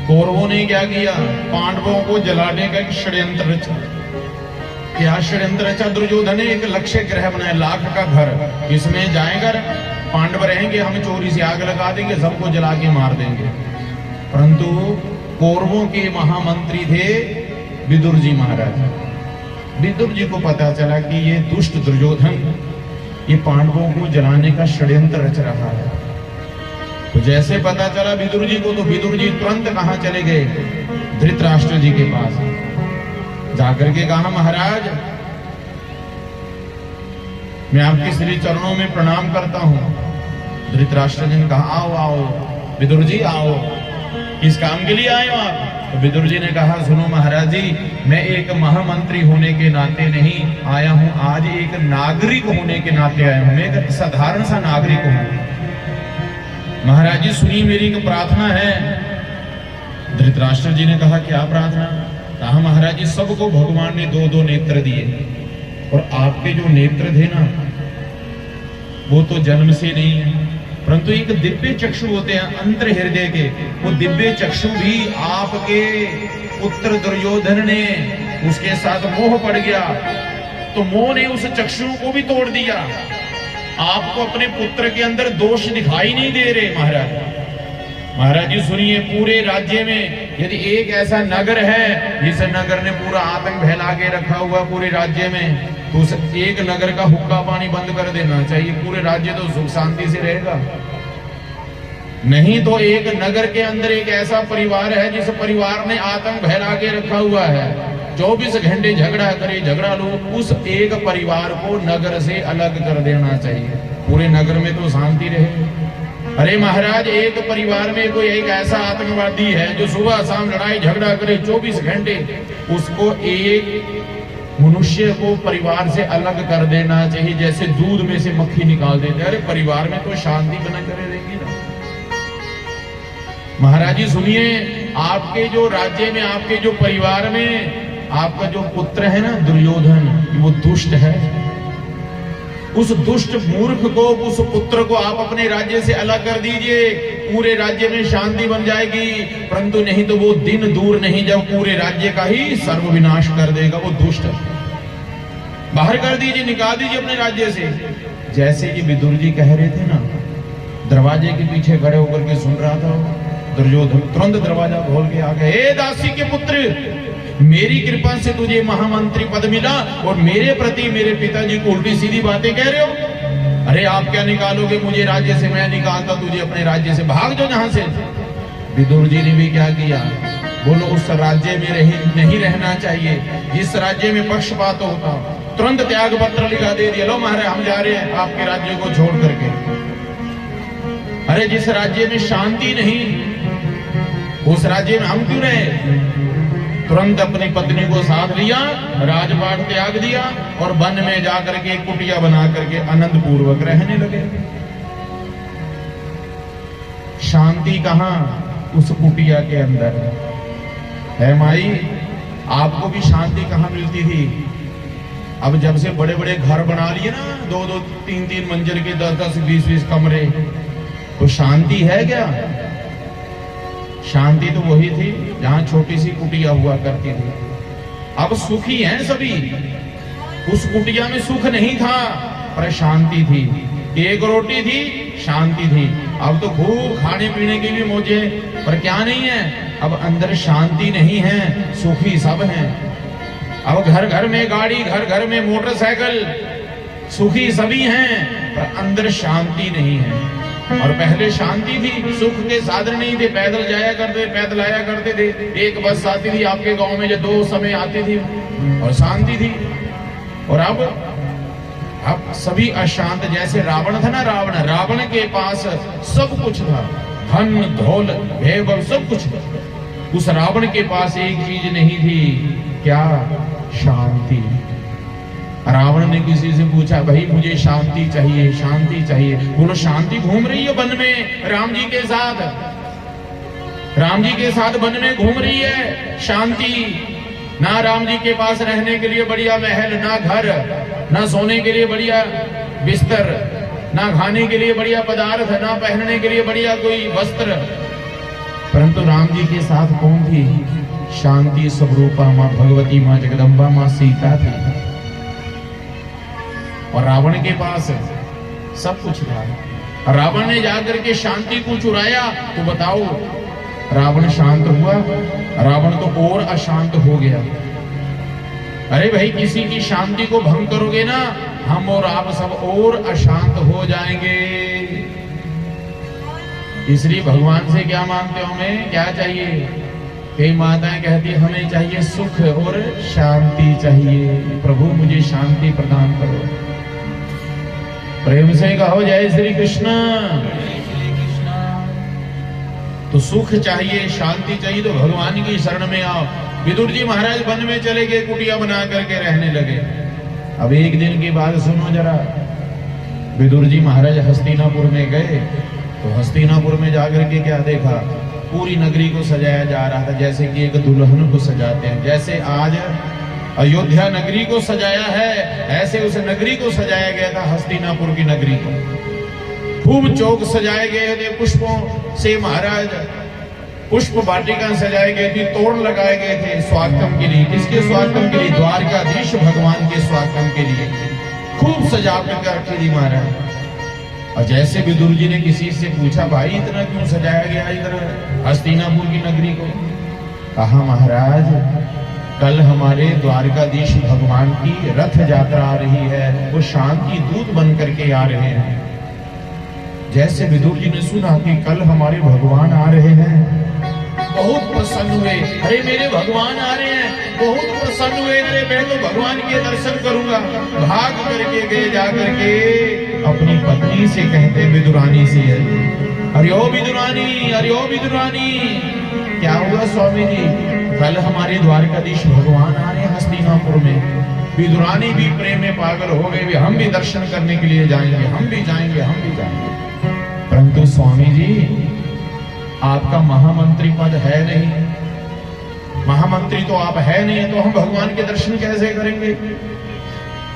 कौरवों ने क्या किया? पांडवों को जलाने का एक षड्यंत्र रचा। क्या षड्यंत्र रचा? दुर्योधन ने एक लक्ष्य ग्रह बनाया, लाख का घर, इसमें जाएगा पांडव रहेंगे, हम चोरी से आग लगा देंगे, सबको जला के मार देंगे। परंतु कौरवों के महामंत्री थे विदुर जी महाराज। विदुर जी को पता चला कि ये दुष्ट दुर्योधन ये पांडवों को जलाने का षड्यंत्र रच रहा है। तो जैसे पता चला विदुर जी को, तो विदुर जी तुरंत कहां चले गए? धृतराष्ट्र जी के पास जाकर के कहा, महाराज मैं आपके श्री चरणों में प्रणाम करता हूं। धृतराष्ट्र जी ने कहा, आओ विदुर जी आओ, किस काम के लिए आए हो आप? तो विदुर जी ने कहा, सुनो महाराज जी, मैं एक महामंत्री होने के नाते नहीं आया हूं, आज एक नागरिक होने के नाते आया हूं। मैं एक साधारण सा नागरिक हूं। महाराज जी सुनिए, मेरी एक प्रार्थना है। धृतराष्ट्र जी ने कहा, क्या प्रार्थना? कहा, महाराज जी सबको भगवान ने 2-2 नेत्र दिए, और आपके जो नेत्र थे ना वो तो जन्म से नहीं है, परंतु एक दिव्य चक्षु होते हैं अंतर हृदय के। वो दिव्य चक्षु भी आपके पुत्र दुर्योधन ने, उसके साथ मोह पड़ गया, तो मोह ने उस चक्षु को भी तोड़ दिया। आपको अपने पुत्र के अंदर दोष दिखाई नहीं दे रहे महाराज। महाराज जी सुनिए, पूरे राज्य में यदि एक ऐसा नगर है जिस नगर ने पूरा आतंक फैला के रखा हुआ पूरे राज्य में, तो उस एक नगर का हुक्का पानी बंद कर देना चाहिए, पूरे राज्य तो सुख शांति से रहेगा। नहीं तो एक नगर के अंदर एक ऐसा परिवार है जिस परिवार ने आतंक फैला के रखा हुआ है, 24 घंटे झगड़ा करे, झगड़ा लो, उस एक परिवार को नगर से अलग कर देना चाहिए, पूरे नगर में तो शांति रहे। अरे महाराज, एक परिवार में कोई एक ऐसा आतंकवादी है जो सुबह शाम लड़ाई झगड़ा करे 24 घंटे, उसको एक मनुष्य को परिवार से अलग कर देना चाहिए, जैसे दूध में से मक्खी निकाल देते। अरे परिवार में तो शांति बना करे रहेगी ना। महाराज जी सुनिए, आपके जो राज्य में, आपके जो परिवार में आपका जो पुत्र है ना दुर्योधन, वो दुष्ट है, उस दुष्ट मूर्ख को, उस पुत्र को आप अपने राज्य से अलग कर दीजिए, पूरे राज्य में शांति बन जाएगी। परंतु नहीं तो वो दिन दूर नहीं जब पूरे राज्य का ही सर्वविनाश कर देगा। वो दुष्ट बाहर कर दीजिए, निकाल दीजिए अपने राज्य से। जैसे कि विदुर जी कह रहे थे ना, दरवाजे के पीछे खड़े होकर के सुन रहा था दुर्योधन, तुरंत दरवाजा खोल के आ गए। हे दासी के पुत्र, मेरी कृपा से तुझे महामंत्री पद मिला और मेरे प्रति मेरे पिताजी को उल्टी सीधी बातें कह रहे हो। अरे आप क्या निकालोगे मुझे राज्य से? मैं निकालता तुझे अपने राज्य से, भाग जाओ यहां से। विदुर जी ने भी क्या किया, बोलो उस राज्य में नहीं रहना चाहिए जिस राज्य में पक्षपात होता। तुरंत त्याग पत्र लिखा दे दिया, लो महाराज हम जा रहे हैं आपके राज्य को छोड़ करके। अरे जिस राज्य में शांति नहीं उस राज्य में हम क्यों रहे? तुरंत अपनी पत्नी को साथ लिया, राजपाट त्याग दिया और वन में जाकर के एक कुटिया बना करके आनंद पूर्वक रहने लगे। शांति कहां? उस कुटिया के अंदर है। माई, आपको भी शांति कहां मिलती थी? अब जब से बड़े बड़े घर बना लिए ना, 2-2, 3-3 मंजिल के, 10-10, 20-20 कमरे, तो शांति है क्या? शांति तो वही थी जहां छोटी सी कुटिया हुआ करती थी। अब सुखी हैं सभी। उस कुटिया में सुख नहीं था पर शांति थी। एक रोटी थी, शांति थी। अब तो खूब खाने पीने की भी मौजे, पर क्या नहीं है? अब अंदर शांति नहीं है, सुखी सब हैं। अब घर घर में गाड़ी, घर घर में मोटरसाइकिल, सुखी सभी हैं पर अंदर शांति नहीं है। और पहले शांति थी, सुख के साधन नहीं थे, पैदल जाया करते, पैदल आया करते थे। एक बस आती थी आपके गांव में जो 2 समय आती थी और शांति थी। और अब सभी अशांत। जैसे रावण था ना, रावण के पास सब कुछ था, धन धौल वैभव सब कुछ था। उस रावण के पास एक चीज नहीं थी, क्या? शांति। रावण ने किसी से पूछा, भाई मुझे शांति चाहिए, शांति चाहिए। बोलो शांति घूम रही है वन में राम जी के साथ, राम जी के साथ वन में घूम रही है शांति। ना राम जी के पास रहने के लिए बढ़िया महल, ना घर, ना सोने के लिए बढ़िया बिस्तर, ना खाने के लिए बढ़िया पदार्थ, ना पहनने के लिए बढ़िया कोई वस्त्र। परंतु राम जी के साथ कौन थी? शांति स्वरूपा माँ भगवती, माँ जगदम्बा, माँ सीता थी। और रावण के पास सब कुछ था। रावण ने जाकर के शांति को चुराया, तो बताओ रावण शांत हुआ? रावण तो और अशांत हो गया। अरे भाई, किसी की शांति को भंग करोगे ना, हम और आप सब और अशांत हो जाएंगे। इसलिए भगवान से क्या मांगते हो? हमें क्या चाहिए? कई माताएं कहती हमें चाहिए सुख और शांति चाहिए। प्रभु मुझे शांति प्रदान करो। प्रेम से कहो जय श्री कृष्ण। तो सुख चाहिए, शांति चाहिए तो भगवान की शरण में आओ। विदुर जी महाराज वन में चले गए, कुटिया बना करके रहने लगे। अब एक दिन की बात सुनो जरा। विदुर जी महाराज हस्तिनापुर में गए, तो हस्तिनापुर में जाकर के क्या देखा? पूरी नगरी को सजाया जा रहा था, जैसे कि एक दुल्हन को सजाते हैं। जैसे आज अयोध्या नगरी को सजाया है, ऐसे उस नगरी को सजाया गया था, हस्तिनापुर की नगरी को। खूब चौक सजाए गए थे पुष्पों से, महाराज पुष्प वाटिका सजाए गए थे, तोड़ लगाए गए थे स्वागतम के लिए। किसके स्वागतम के लिए? द्वारकाधीश भगवान के स्वागतम के लिए खूब सजावट कर रखी थी महाराज। और जैसे विदुर जी ने किसी से पूछा, भाई इतना क्यों सजाया गया इधर हस्तिनापुर की नगरी को? कहा महाराज कल हमारे द्वारकाधीश भगवान की रथ यात्रा आ रही है, वो शांति दूत बन करके आ रहे हैं। जैसे विदुर जी ने सुना कि कल हमारे भगवान आ रहे हैं, बहुत प्रसन्न हुए। अरे मेरे भगवान आ रहे हैं, बहुत प्रसन्न हुए। अरे मैं तो भगवान के दर्शन करूंगा। भाग करके गए, जा करके अपनी पत्नी से कहते, विदुरानी से, अरे ओ विदुरानी, अरे ओ विदुरानी, क्या हुआ स्वामी जी? कल हमारे द्वारकाधीश भगवान आ रहे हैं हस्तिनापुर में। विदुरानी भी प्रेम में पागल हो गए, हम भी दर्शन करने के लिए जाएंगे, हम भी जाएंगे, हम भी जाएंगे। परंतु स्वामी जी आपका महामंत्री पद है नहीं, महामंत्री तो आप है नहीं, तो हम भगवान के दर्शन कैसे करेंगे?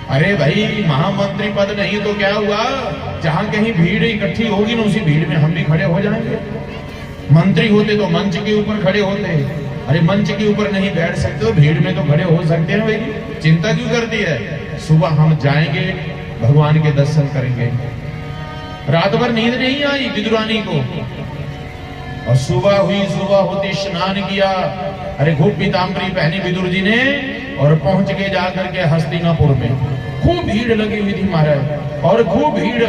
अरे भाई महामंत्री पद नहीं तो क्या हुआ, जहां कहीं भीड़ इकट्ठी होगी ना उसी भीड़ में हम भी खड़े हो जाएंगे। मंत्री होते तो मंच के ऊपर खड़े होते, अरे मंच के ऊपर नहीं बैठ सकते तो भीड़ में तो खड़े हो सकते हैं भाई, चिंता क्यों करती है। सुबह हम जाएंगे भगवान के दर्शन करेंगे। रात भर नींद नहीं आई विदुरानी को, और सुबह हुई, सुबह होती स्नान किया, अरे खूब पीताम्बरी पहनी विदुर जी ने, और पहुंच के जाकर के हस्तिनापुर में खूब भीड़ लगी हुई थी महाराज, और खूब भीड़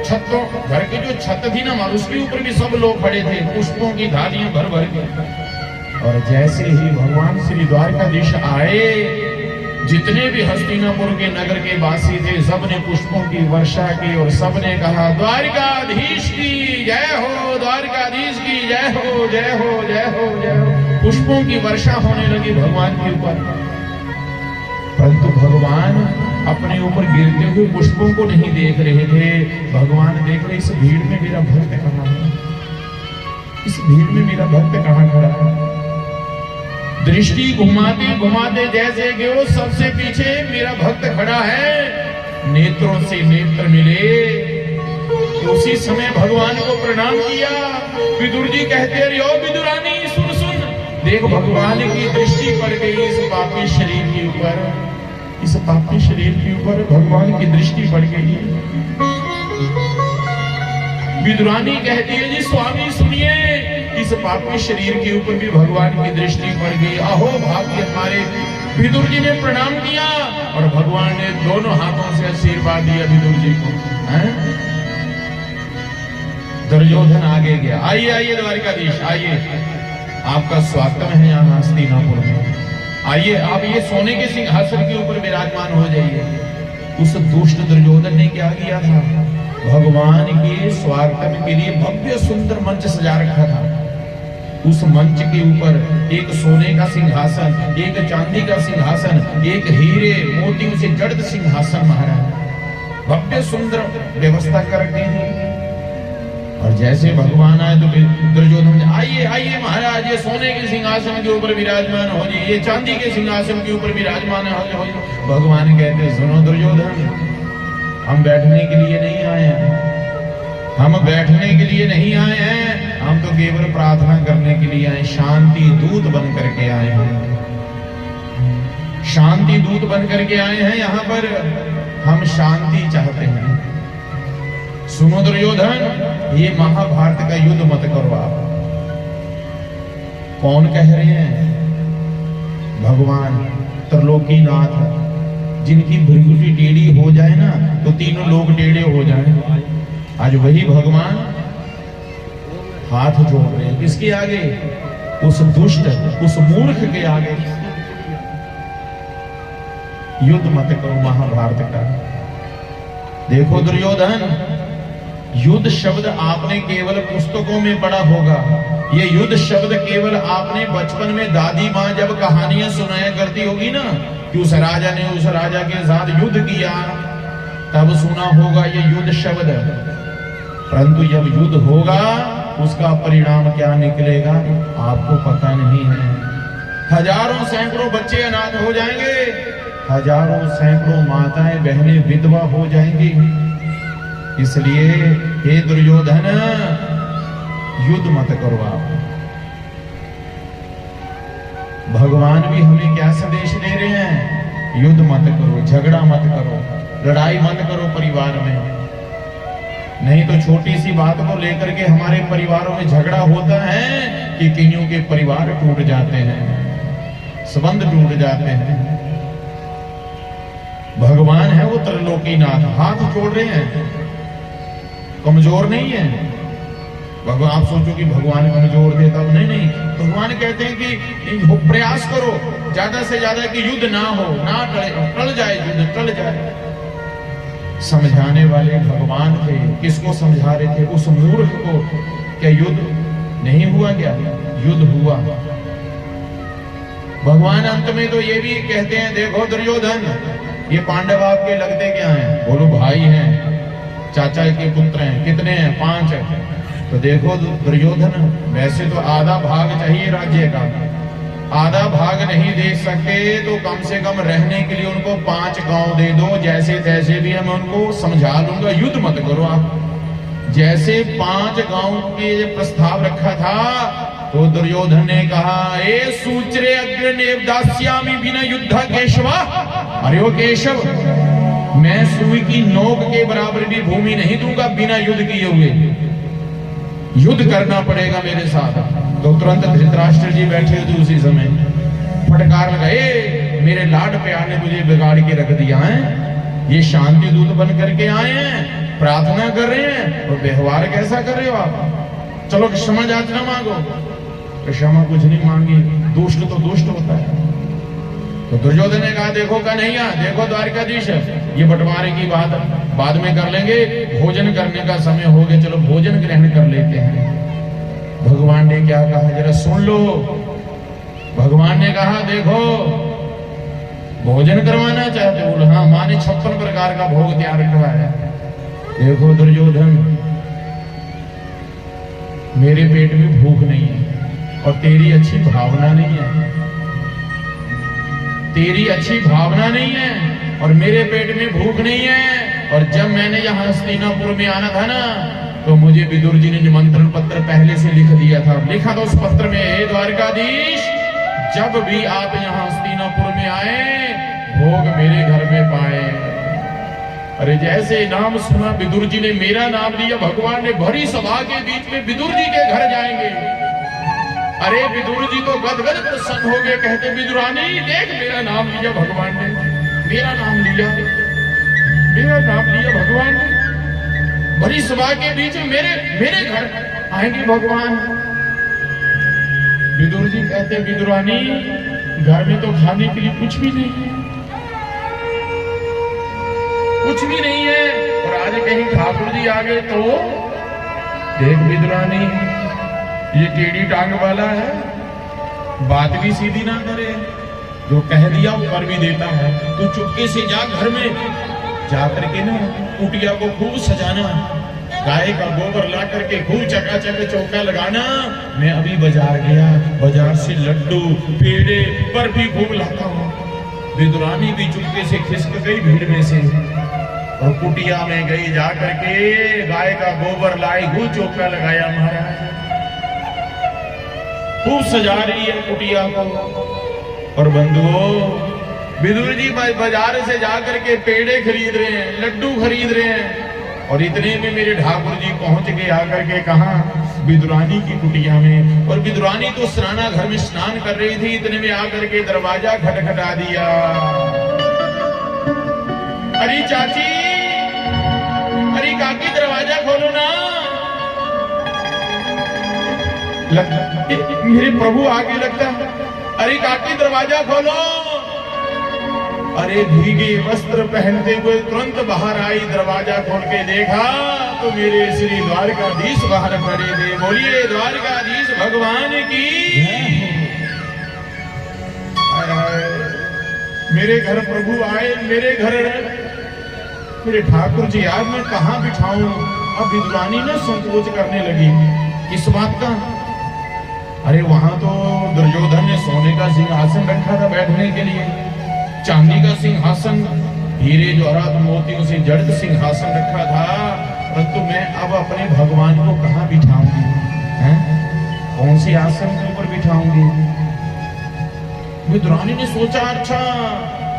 छतों, घर की जो छत थी ना उसके ऊपर भी सब लोग खड़े थे, पुष्पों की धारियां भर भर के। और जैसे ही भगवान श्री द्वारकाधीश आए, जितने भी हस्तिनापुर के नगर के वासी थे सबने पुष्पों की वर्षा की, और सबने कहा द्वारकाधीश की जय हो, द्वारकाधीश की जय हो, जय हो, जय हो, जय हो। पुष्पों की वर्षा होने लगी भगवान के ऊपर, परंतु भगवान अपने ऊपर गिरते हुए पुष्पों को नहीं देख रहे थे। भगवान देख रहे इस भीड़ में मेरा भक्त कहाँ है, इस भीड़ में मेरा भक्त कहाँ खड़ा है। दृष्टि घुमाते घुमाते जैसे कि वो सबसे पीछे मेरा भक्त खड़ा है, नेत्रों से नेत्र मिले, उसी समय भगवान को प्रणाम किया। विदुर जी कहते अरे ओ विदुरानी सुन सुन, देख भगवान की दृष्टि पड़ गई इस पापी शरीर के ऊपर, इस पापी शरीर के ऊपर भगवान की दृष्टि पड़ गई। विदुरानी कहती है जी स्वामी सुनिए, इस पापी शरीर के ऊपर भी भगवान की दृष्टि पड़ गई। अहो भाग्य हमारे। विदुर जी ने प्रणाम किया और भगवान ने दोनों हाथों से आशीर्वाद दिया विदुर जी को। दुर्योधन आगे गया, आइए आइए द्वारकाधीश आइए, आपका स्वागत है यहाँ हस्तिनापुर में, आइए आप ये सोने के सिंहासन के ऊपर विराजमान हो जाइए। उस दुष्ट दुर्योधन ने क्या किया था, भगवान के स्वागत के लिए भव्य सुंदर मंच सजा रखा था। उस मंच के ऊपर एक सोने का सिंहासन, एक चांदी का सिंहासन, एक हीरे मोतियों से जड़ित सिंहासन महाराज, भव्य सुंदर व्यवस्था कर रखी थी। और जैसे भगवान आए तो दुर्योधन ने आइए आइए महाराज, ये सोने के सिंहासन के ऊपर विराजमान हो जाइए, ये चांदी के सिंहासन के ऊपर विराजमान हो जाइए। भगवान कहते सुनो दुर्योधन, हम बैठने के लिए नहीं आए हैं, हम बैठने के लिए नहीं आए हैं, हम तो केवल प्रार्थना करने के लिए आए, शांति दूत बन करके आए हैं, शांति दूत बन करके आए हैं यहाँ पर, हम शांति चाहते हैं। सुनो दुर्योधन, ये महाभारत का युद्ध मत करो आप। कौन कह रहे हैं, भगवान त्रिलोकीनाथ, जिनकी भृगुटी टेढ़ी हो जाए ना तो तीनों लोग टेढ़े हो जाए। आज वही भगवान हाथ जोड़ रहे हैं किसके आगे, उस दुष्ट उस मूर्ख के आगे। युद्ध मत करो महाभारत का। देखो दुर्योधन, युद्ध शब्द आपने केवल पुस्तकों में पढ़ा होगा, ये युद्ध शब्द केवल आपने बचपन में दादी माँ जब कहानियां सुनाया करती होगी ना कि उस राजा ने उस राजा के साथ युद्ध किया, तब सुना होगा ये युद्ध शब्द। परंतु जब युद्ध होगा उसका परिणाम क्या निकलेगा आपको पता नहीं है। हजारों सैकड़ों बच्चे अनाथ हो जाएंगे, हजारों सैकड़ों माताएं बहनें विधवा हो जाएंगी। इसलिए हे दुर्योधन, युद्ध मत करो आप। भगवान भी हमें क्या संदेश दे रहे हैं, युद्ध मत करो, झगड़ा मत करो, लड़ाई मत करो परिवार में। नहीं तो छोटी सी बात को लेकर के हमारे परिवारों में झगड़ा होता है कि कईयों के परिवार टूट जाते हैं, संबंध टूट जाते हैं। भगवान है वो त्रिलोकीनाथ, हाथ जोड़ रहे हैं, कमजोर नहीं है। भगवान आप सोचो कि भगवान कमजोर थे तब, नहीं नहीं, भगवान कहते हैं कि प्रयास करो ज्यादा से ज्यादा कि युद्ध ना हो, ना टल जाए, युद्ध टल जाए। समझाने वाले भगवान थे, किसको समझा रहे थे, उस मूर्ख को। क्या युद्ध नहीं हुआ, क्या युद्ध हुआ। भगवान अंत में तो ये भी कहते हैं, देखो दुर्योधन, ये पांडव आपके लगते क्या हैं, बोलो भाई हैं, चाचा के पुत्र हैं, कितने हैं, 5 हैं। तो देखो दुर्योधन, वैसे तो आधा भाग चाहिए राज्य का, आधा भाग नहीं दे सकते तो कम से कम रहने के लिए उनको 5 गांव दे दो, जैसे तैसे भी मैं उनको समझा लूंगा, युद्ध मत करो आप। जैसे 5 गांव के प्रस्ताव रखा था तो दुर्योधन ने कहा, ए सूचरे अग्रनेव दास्यामि बिना युद्ध केशवा। अरे वो केशव, मैं सुई की नोक के बराबर भी भूमि नहीं दूंगा बिना युद्ध किए हुए, युद्ध करना पड़ेगा मेरे साथ। तो तुरंत धृतराष्ट्र जी बैठे थे उसी समय, फटकार लगाए, मेरे लाड प्यार ने मुझे बिगाड़ के रख दिया है, ये शांति दूत बन करके आए हैं, प्रार्थना कर रहे हैं और व्यवहार कैसा कर रहे हो आप। चलो क्षमा याचना मांगो, क्षमा कुछ नहीं मांगी, दुष्ट तो दुष्ट होता है। तो दुर्योधन ने कहा, देखो कन्हैया, देखो द्वारकाधीश, ये बंटवारे की बात बाद में कर लेंगे, भोजन करने का समय हो गया, चलो भोजन ग्रहण कर लेते हैं। भगवान ने क्या कहा जरा सुन लो। भगवान ने कहा, देखो भोजन करवाना चाहते हो? हाँ, माँ ने 56 प्रकार का भोग तैयार रखा है। देखो दुर्योधन, मेरे पेट में भूख नहीं है और तेरी अच्छी भावना नहीं है, तेरी अच्छी भावना नहीं है और मेरे पेट में भूख नहीं है। और जब मैंने यहाँ हस्तिनापुर में आना था ना, तो मुझे विदुर जी ने निमंत्रण पत्र पहले से लिख दिया था। लिखा था उस पत्र में, हे द्वारकाधीश, जब भी आप यहाँ हस्तिनापुर में आए, भोग मेरे घर में पाए। अरे जैसे नाम सुना विदुर जी ने, मेरा नाम लिया, भगवान ने भरी सभा के बीच में विदुर जी के घर जाएंगे। अरे विदुर जी तो गदगद प्रसन्न हो गए, कहते विदुरानी देख, मेरा नाम लिया भगवान ने, मेरा नाम लिया, मेरा नाम लिया भगवान ने, बड़ी सभा के बीच में मेरे घर आएंगे भगवान। विदुर जी कहते, विदुरानी घर में तो खाने के लिए कुछ भी नहीं है, कुछ भी नहीं है, और आज कहीं ठाकुर जी आ गए तो देख विदुरानी, ये टेढ़ी टांग वाला है, बात भी सीधी ना करे, जो कह दिया वो कर भी देता है। तू चुपके से जा घर में, जा करके ना कुटिया को खूब सजाना, गाय का गोबर ला करके खूब चकाचक चौका लगाना। मैं अभी बाजार गया, बाजार से लड्डू पेड़े बर्फी खूब लाता हूँ। विदुरानी भी चुपके से खिसक गई भीड़ में से और कुटिया में गई, जा करके गाय का गोबर लाई, खूब चौका लगाया, महाराज खूब सजा रही है कुटिया को। और बंधुओं, विदुर जी बाजार से जाकर के पेड़े खरीद रहे हैं, लड्डू खरीद रहे हैं, और इतने में मेरे ठाकुर जी पहुंच गए आकर के, कहा विदुरानी की कुटिया में। और विदुरानी तो स्नाना घर में स्नान कर रही थी, इतने में आकर के दरवाजा खटखटा दिया। अरे चाची, अरे काकी, दरवाजा खोलो ना, मेरे प्रभु आगे लगता। अरे काकी दरवाजा खोलो। अरे भीगे वस्त्र पहनते हुए तुरंत बाहर आई, दरवाजा खोल के देखा तो मेरे श्री द्वारकाधीश बाहर खड़े थे। बोलिए द्वारकाधीश भगवान की। मेरे घर प्रभु आए, मेरे घर मेरे ठाकुर जी, आज मैं कहाँ बिठाऊं। अब विदुरानी ने संकोच करने लगी, किस बात का। अरे वहां तो दुर्योधन ने सोने का सिंहासन रखा था बैठने के लिए, चांदी का सिंहासन, हीरे जवाहरात मोतियों से जड़ित सिंहासन रखा था, परंतु मैं अब अपने भगवान को कहाँ बिठाऊंगी, हैं? कौन से आसन के ऊपर बिठाऊंगी। विदुरानी ने सोचा, अच्छा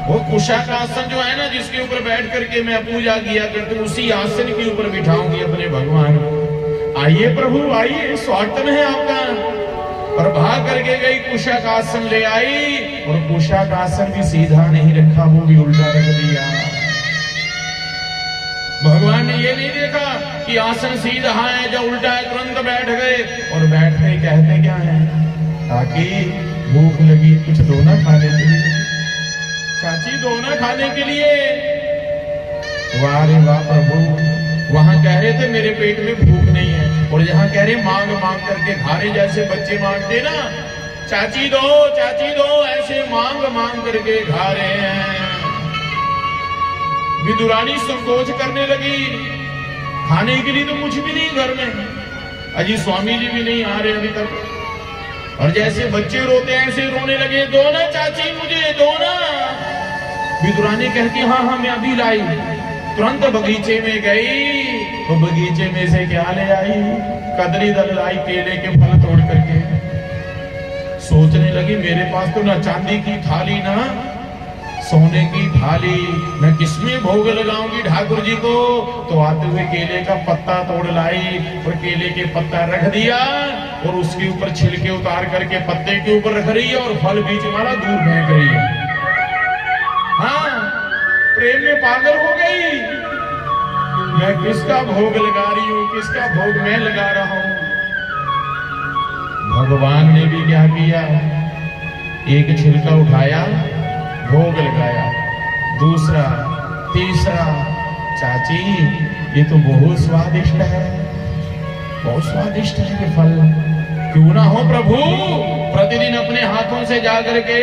वो कुशा का आसन जो है ना, जिसके ऊपर बैठ करके मैं पूजा किया करती हूँ, उसी आसन के ऊपर बिठाऊंगी अपने भगवान को। आइए प्रभु आइए, स्वागत है आपका। और भाग करके गई, कुशा का आसन ले आई, और कुशा का आसन भी सीधा नहीं रखा, वो भी उल्टा रख दिया। भगवान ने ये नहीं देखा कि आसन सीधा है जो उल्टा है, तुरंत बैठ गए। और बैठते कहते क्या है, ताकि भूख लगी, कुछ दो ना खाने के लिए, चाची दो ना खाने के लिए। वाह रे वाह प्रभु, वहां कह रहे थे मेरे पेट में भूख नहीं है, और यहाँ कह रहे मांग मांग करके खा रहे, जैसे बच्चे मांगते ना, चाची दो ऐसे मांग मांग करके खा रहे हैं। विदुरानी संकोच करने लगी, खाने के लिए तो कुछ भी नहीं घर में, अजी स्वामी जी भी नहीं आ रहे अभी तक। और जैसे बच्चे रोते हैं ऐसे रोने लगे, दो ना चाची मुझे, दो ना। विदुरानी कहती हाँ हाँ मैं अभी लाई। तुरंत बगीचे में गई तो बगीचे में से क्या ले आई? कदली दल लाई, केले के फल तोड़ करके। सोचने लगी मेरे पास तो ना चांदी की थाली ना सोने की थाली, मैं किसमें भोग लगाऊंगी ठाकुर जी को? तो आते हुए केले का पत्ता तोड़ लाई और केले के पत्ता रख दिया और उसके ऊपर छिलके उतार करके पत्ते के ऊपर रख रही है और फल बीच वाला दूर फेंक रही है। हाँ, प्रेम में पागल हो गई। मैं किसका भोग लगा रही हूं, किसका भोग मैं लगा रहा हूं? भगवान ने भी क्या किया? एक छिलका उठाया, भोग लगाया, दूसरा, तीसरा। चाची ये तो बहुत स्वादिष्ट है, बहुत स्वादिष्ट है ये फल। क्यों ना हो प्रभु, प्रतिदिन अपने हाथों से जाकर के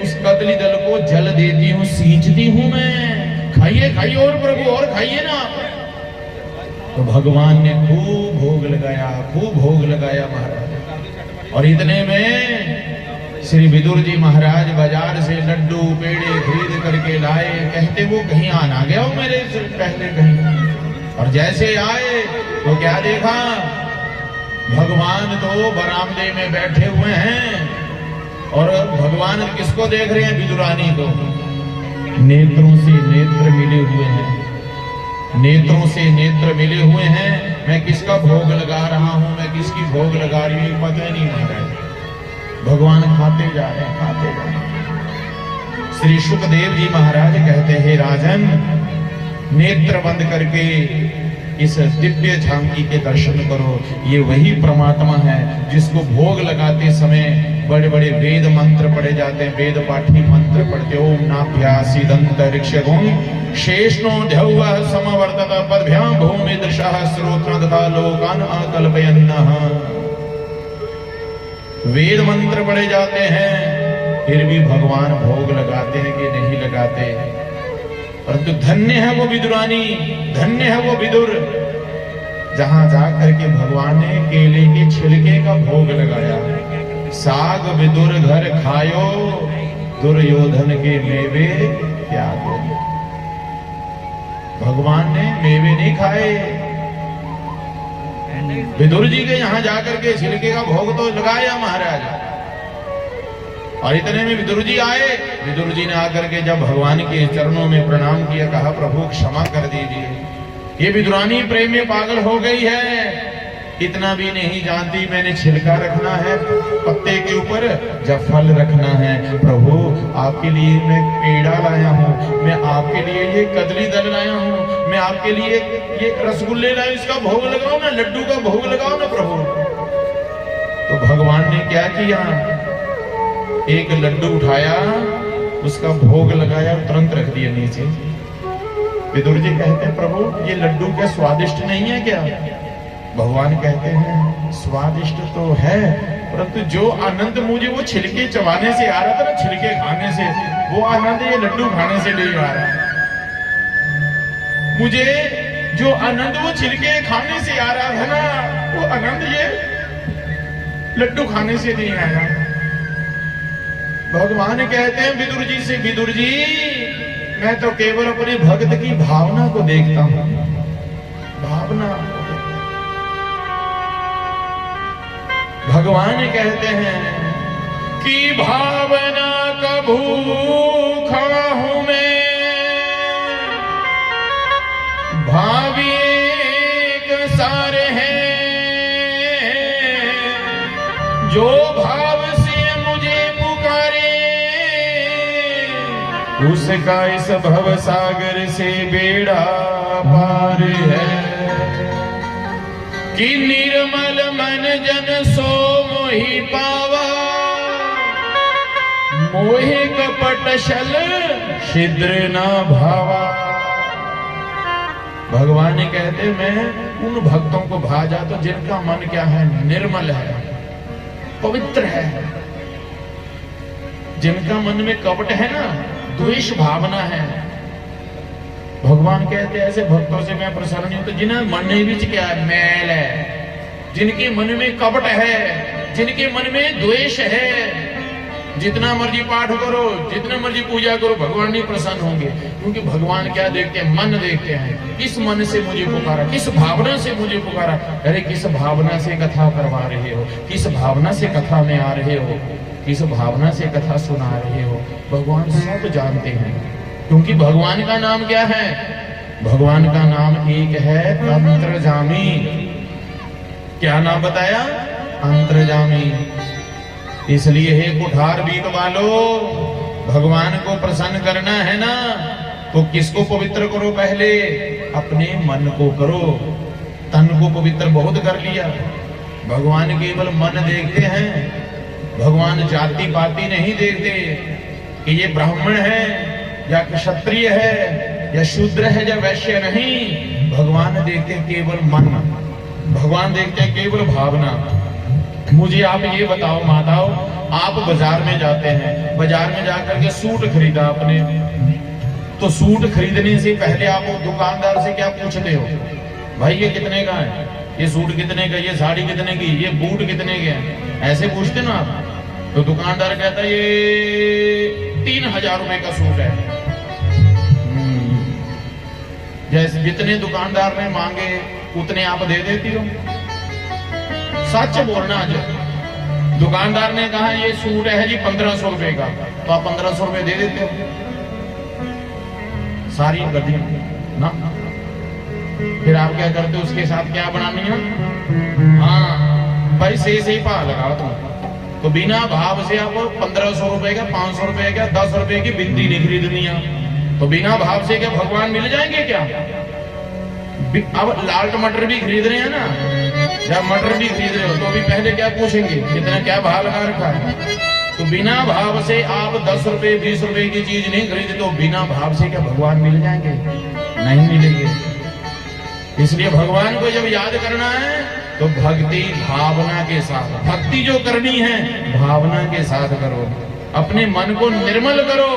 उस कदली दल को जल देती हूँ, सींचती हूँ मैं। खाइए खाइए और प्रभु और खाइए ना। तो भगवान ने खूब भोग लगाया, खूब भोग लगाया महाराज। और इतने में श्री विदुर जी महाराज बाजार से लड्डू पेड़े खरीद करके लाए। कहते वो कहीं आना गया हो मेरे से पहले कहीं। और जैसे आए तो क्या देखा? भगवान तो बरामदे में बैठे हुए हैं और भगवान किसको देख रहे हैं? विदुरानी को। नेत्रों से नेत्र मिले हुए हैं, नेत्रों से नेत्र मिले हुए हैं। मैं किसका भोग लगा रहा हूं, मैं किसकी भोग लगा रही हूं, पता नहीं महाराज। भगवान खाते जा रहे हैं, खाते जा रहे हैं। श्री सुखदेव जी महाराज कहते हैं राजन, नेत्र बंद करके इस दिव्य झांकी के दर्शन करो। ये वही परमात्मा है जिसको भोग लगाते समय बड़े बड़े वेद मंत्र पढ़े जाते हैं, वेद पाठी मंत्र पढ़ते। ओम नाभ्यासीदंतरिक्षगुं शेषनो ध्यौवः समवर्तत पद्भ्यां भूमि दृशः श्रोत्रं तथा लोकान् अकल्पयन्नः। वेद मंत्र पढ़े जाते हैं, फिर भी भगवान भोग लगाते हैं कि नहीं लगाते? परंतु धन्य है वो विदुरानी, धन्य है वो विदुर, जहां जाकर के भगवान ने केले के छिलके का भोग लगाया। साग विदुर घर खायो, दुर्योधन के मेवे त्यागो। भगवान ने मेवे नहीं खाए, विदुर जी के यहां जाकर के छिलके का भोग तो लगाया महाराज। और इतने में विदुर जी आए। विदुर जी ने आकर के जब भगवान के चरणों में प्रणाम किया, कहा प्रभु क्षमा कर दीजिए। ये विदुरानी प्रेम में पागल हो गई है, इतना भी नहीं जानती मैंने छिलका रखना है पत्ते के ऊपर, जब फल रखना है। प्रभु आपके लिए मैं पेड़ा लाया हूँ, मैं आपके लिए ये कदली दल लाया हूँ, मैं आपके लिए ये रसगुल्ले लाया, इसका भोग लगाओ ना, लड्डू का भोग लगाओ ना प्रभु। तो भगवान ने क्या किया? एक लड्डू उठाया, उसका भोग लगाया, तुरंत रख दिया नीचे। विदुर जी कहते हैं प्रभु ये लड्डू क्या स्वादिष्ट नहीं है क्या? भगवान कहते हैं स्वादिष्ट तो है, परंतु जो आनंद मुझे वो छिलके चबाने से आ रहा था ना, छिलके खाने से, वो आनंद ये लड्डू खाने से नहीं आ रहा। मुझे जो आनंद वो छिलके खाने से आ रहा था ना, वो आनंद ये लड्डू खाने से नहीं आया। भगवान कहते हैं विदुर जी से, विदुर जी मैं तो केवल अपने भक्त की भावना को देखता हूं, भावना। भगवान कहते हैं कि भावना का भूखा हूं मैं, भावी एक सारे हैं, जो भाव से मुझे पुकारे उसका इस भव सागर से बेड़ा पार है। कि निर्मल मन जन सो मोहि पावा, मोहे कपट छल छिद्र ना भावा। भगवान कहते मैं उन भक्तों को भा जाता जिनका मन क्या है? निर्मल है, पवित्र है। जिनका मन में कपट है ना, द्वेष भावना है, भगवान कहते हैं ऐसे भक्तों से मैं प्रसन्न नहीं हूं। तो जिन्हें मन में क्या है? मैल है, जिनके मन में कपट है, जिनके मन में द्वेष है, जितना मर्जी पाठ करो, जितना मर्जी पूजा करो, भगवान नहीं प्रसन्न होंगे। क्योंकि भगवान क्या देखते हैं? मन देखते हैं। किस मन से मुझे पुकारा, किस भावना से मुझे पुकारा। अरे किस भावना से कथा करवा रहे हो, किस भावना से कथा में आ रहे हो, किस भावना से कथा सुना रहे हो, भगवान सब जानते हैं। क्योंकि भगवान का नाम क्या है? भगवान का नाम एक है, अंतर्जामी। क्या नाम बताया? अंतर्जामी। इसलिए हे कुठार बीत वालो, भगवान को प्रसन्न करना है ना, तो किसको पवित्र करो? पहले अपने मन को करो। तन को पवित्र बहुत कर लिया, भगवान केवल मन देखते हैं। भगवान जाति पाति नहीं देखते कि ये ब्राह्मण है या क्षत्रिय है या शूद्र है या वैश्य, नहीं। भगवान देखते हैं केवल मन, भगवान देखते हैं केवल भावना। मुझे आप ये बताओ माताओं, आप बाजार में जाते हैं, बाजार में जाकर के सूट खरीदा आपने, तो सूट खरीदने से पहले आप दुकानदार से क्या पूछते हो? भाई ये कितने का है, ये सूट कितने का, ये साड़ी कितने की, ये बूट कितने के हैं, ऐसे पूछते ना आप। तो दुकानदार कहता है ये 3000 रुपए का सूट है। जैसे जितने दुकानदार ने मांगे उतने आप दे देती हो? सच बोलना। आज दुकानदार ने कहा ये सूट है जी 1500 रुपए का, तो आप 1500 रुपए दे देते हो? सारी गद्दी ना। फिर आप क्या करते हो? उसके साथ क्या बनानी है? हाँ, पैसे से ही पा लगाओ तुम। तो बिना भाव से आप 1500 रुपए का, 500 रुपए का, 10 रुपए की बिंदी नहीं खरीदनी है। तो बिना भाव से क्या भगवान मिल जाएंगे क्या? अब लाल टमाटर भी खरीद रहे हैं ना, या मटर भी खरीद रहे हो, तो भी पहले क्या पूछेंगे? कितना, क्या भाव लगा रखा है? तो बिना भाव से आप 10 रुपए 20 रुपए की चीज नहीं खरीदते, तो बिना भाव से क्या भगवान मिल जाएंगे? नहीं मिलेंगे। इसलिए भगवान को जब याद करना है तो भक्ति भावना के साथ, भक्ति जो करनी है भावना के साथ करो। अपने मन को निर्मल करो।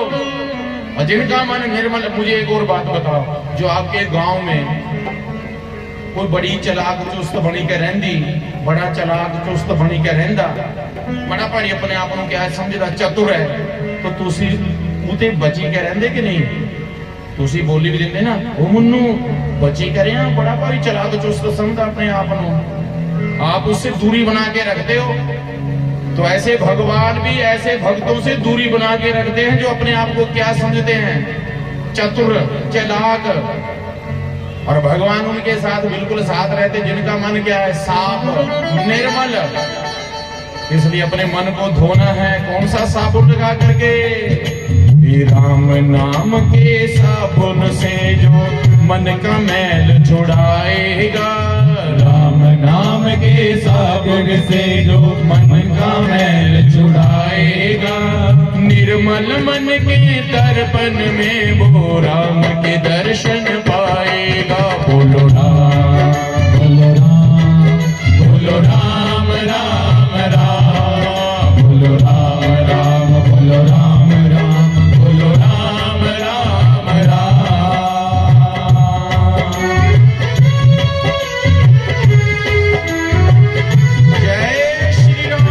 और जिनका मन निर्मल, मुझे एक और बात बताओ, जो आपके गांव में कोई बड़ी चलाक चुस्त बनी के रहंदी, बड़ा चलाक चुस्त बनी के रहंदा, बड़ा भारी अपने आप को क्या समझदा चतुर है, तो तुसी उते बची के रहंदे कि नहीं? तुसी बोली भी देंगे ना, ओ मुन्नू बची करे, बड़ा भारी चलाक चुस्त समझदा अपने आप को, आप उससे दूरी बना के रखते हो। तो ऐसे भगवान भी ऐसे भक्तों से दूरी बना के रखते हैं जो अपने आप को क्या समझते हैं? चतुर, चालाक। और भगवान उनके साथ बिल्कुल साथ रहते जिनका मन क्या है? साफ, निर्मल। इसलिए अपने मन को धोना है। कौन सा साबुन लगा करके? राम नाम के साबुन से जो मन का मैल छुड़ाएगा, राम नाम के साबुन से जो मन का मैल छुड़ाएगा, निर्मल मन के दर्पण में वो राम के दर्शन पाएगा। बोलो राम, बोलो राम, बोलो राम राम राम, बोलो राम राम, बोलो राम राम, बोलो राम राम राम। जय श्री राम।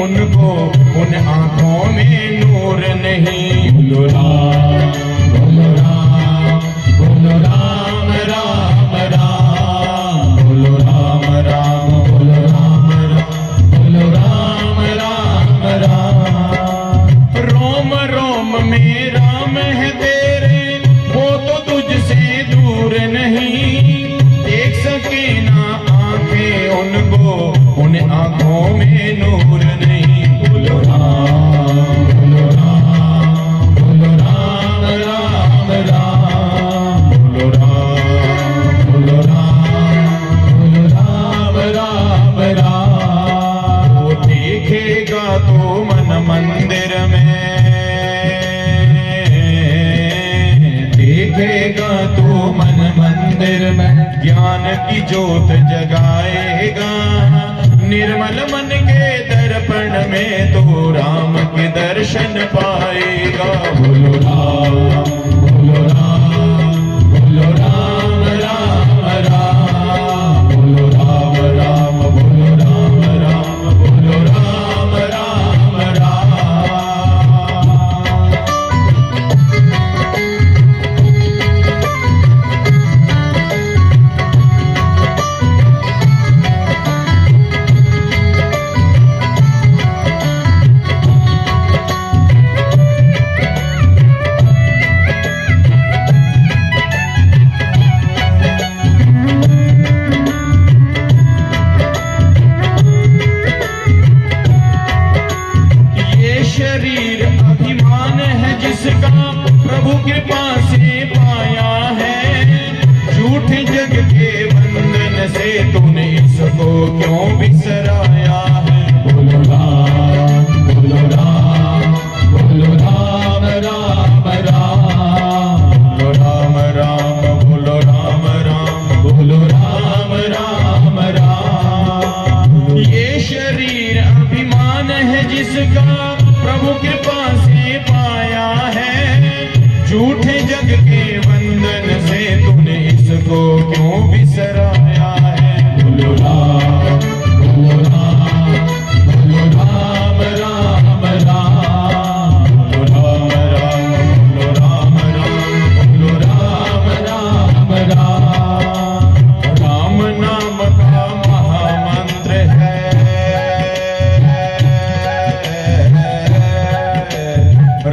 उनको उन आंखों में नूर नहीं। बोलो राम, बोलो राम, बोलो राम राम राम, बोलो राम राम, बोलो राम राम, बोलो राम राम राम। रोम रोम में राम है तेरे, वो तो तुझसे दूर नहीं, देख सके ना आंखें उनको, उन आंखों में नूर नहीं। बोलो राम, बोलो राम, बोलो राम राम राम, बोलो राम, बोलो राम, बोलो राम राम राम। मंदिर में ज्ञान की ज्योत जगाएगा। निर्मल मन के दर्पण में तो राम के दर्शन पाएगा। बोलो राम बोलो राम बोलो राम राम राम बोलो राम राम बोलो राम राम बोलो राम राम राम। शरीर अभिमान है जिसका प्रभु कृपा से पाया है। झूठे जग के बंधन से तूने इसको क्यों बिसराया है। बोलो राम बोलो राम बोलो राम राम राम बोलो राम राम बोलो राम राम बोलो राम राम राम। ये शरीर अभिमान है जिसका प्रभु कृपा से पाया है। झूठे जग के बंधन से तूने इसको क्यों बिसराया है। बोलो राम बोलो राम बोलो राम राम राम बोलो राम राम बोलो राम राम बोलो राम राम राम। राम नाम का महामंत्र है।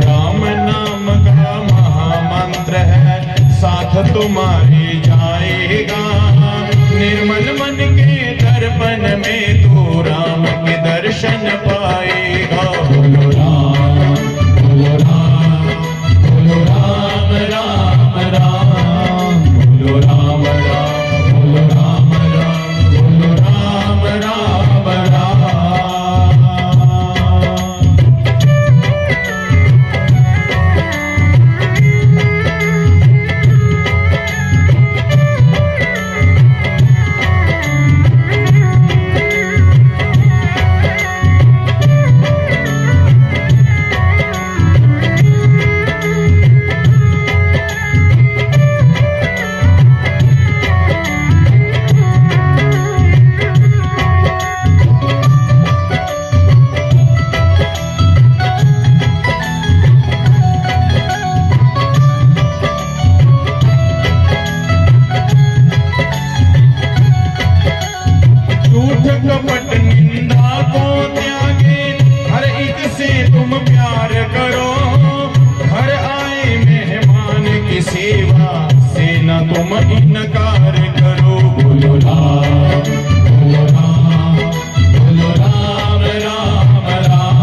राम नाम का महामंत्र है। साथ तुम्हारे जाएगा। निर्मल मन के दर्पण में तो राम के दर्शन पाएगा। बोलो राम बोलो राम बोलो राम राम राम बोलो राम राम बोलो राम राम बोलो राम राम राम। कपट निंदा को त्यागे। हर एक से तुम प्यार करो। घर आए मेहमान की सेवा से न तुम इनकार करो। बोलो राम बोलो राम बोलो राम राम राम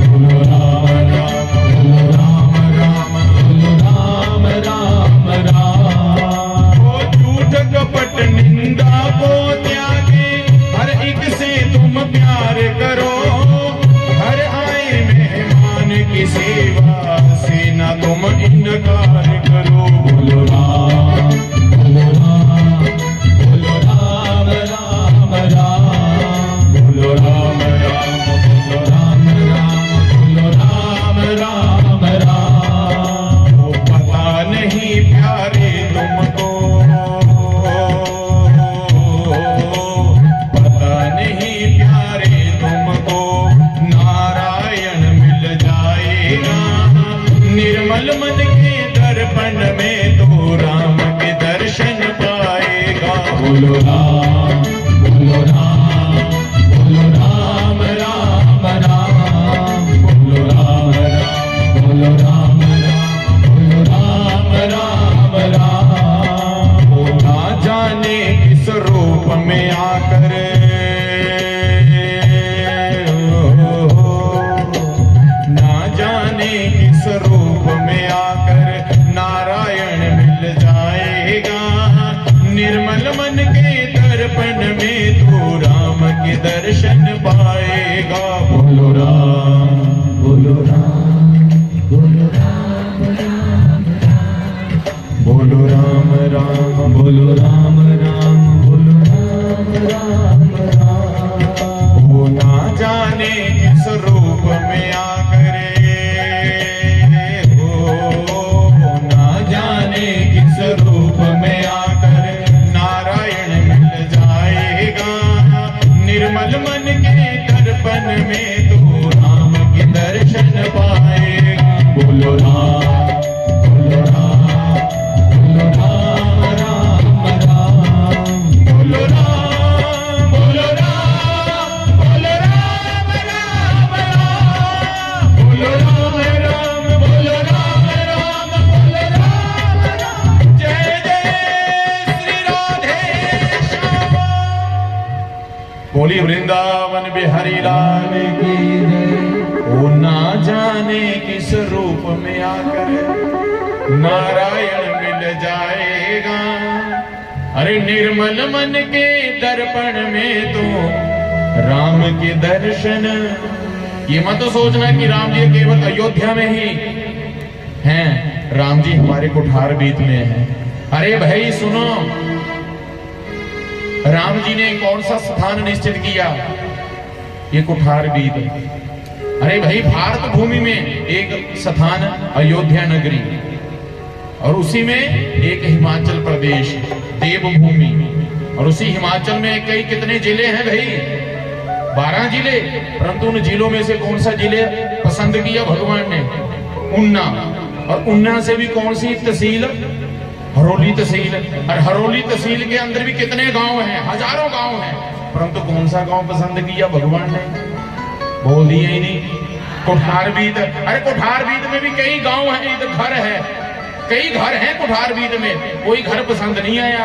बोलो राम राम बोलो राम राम बोलो राम राम राम। वो झूठ कपट निंदा को त्यागे। हर एक से तुम प्यार करो। घर आए मेहमान की सेवा से न तुम इनकार करो। बोलो राम बोलो राम बोलो राम राम राम बोलो राम राम बोलो राम राम बोलो राम राम राम। वो पता नहीं प्यारे तुमको। पता नहीं प्यारे तुमको। नारायण मिल जाएगा। निर्मल मन के दर्पण में तो राम के दर्शन पाएगा। बोलो राम बोलो राम बोलो राम राम राम बोलो राम राम बोलो राम राम बोलो राम राम राम। वो ना जाने किस रूप में आकर। ना जाने किस रूप में आकर नारायण मिल जाएगा। निर्मल मन के बोलो राम राम, बोलो राम राम राम। वो ना जाने किस रूप में आकर वो ना जाने किस रूप में आकर नारायण मिल जाएगा। निर्मल मन के दर्पण में तो राम के दर्शन पाएगा। बोलो राम, बोलो राम, बोलो राम राम राम। बोलो राम, बोलो राम, बोलो राम राम राम। बोलो राम राम, बोलो राम राम, बोलो राम राम। जय जय श्री राधे श्याम। बोली वृंदावन बिहारी लाल की जय। वो ना जाने किस रूप में आकर नारायण मिल जाएगा। अरे निर्मल मन के दर्पण में तो राम के दर्शन। ये मत सोचना कि राम जी केवल अयोध्या में ही हैं, राम जी हमारे कुठार बीत में हैं। अरे भाई सुनो, राम जी ने कौन सा स्थान निश्चित किया? ये कुठार बीत। अरे भाई भारत भूमि में एक स्थान अयोध्या नगरी, और उसी में एक हिमाचल प्रदेश देवभूमि, और उसी हिमाचल में कई कितने जिले हैं भाई? 12 जिले। परंतु उन जिलों में से कौन सा जिले पसंद किया भगवान ने? उन्ना। और उन्ना से भी कौन सी तहसील? हरोली तहसील। और हरोली तहसील के अंदर भी कितने गांव हैं? हजारों गांव हैं। परंतु कौन सा गांव पसंद किया भगवान ने? बोल दिया ही नहीं, कुठारबीत। अरे कुठारबीत में भी कई गांव हैं, घर है, कई घर हैं कुठारबीत में, कोई घर पसंद नहीं आया।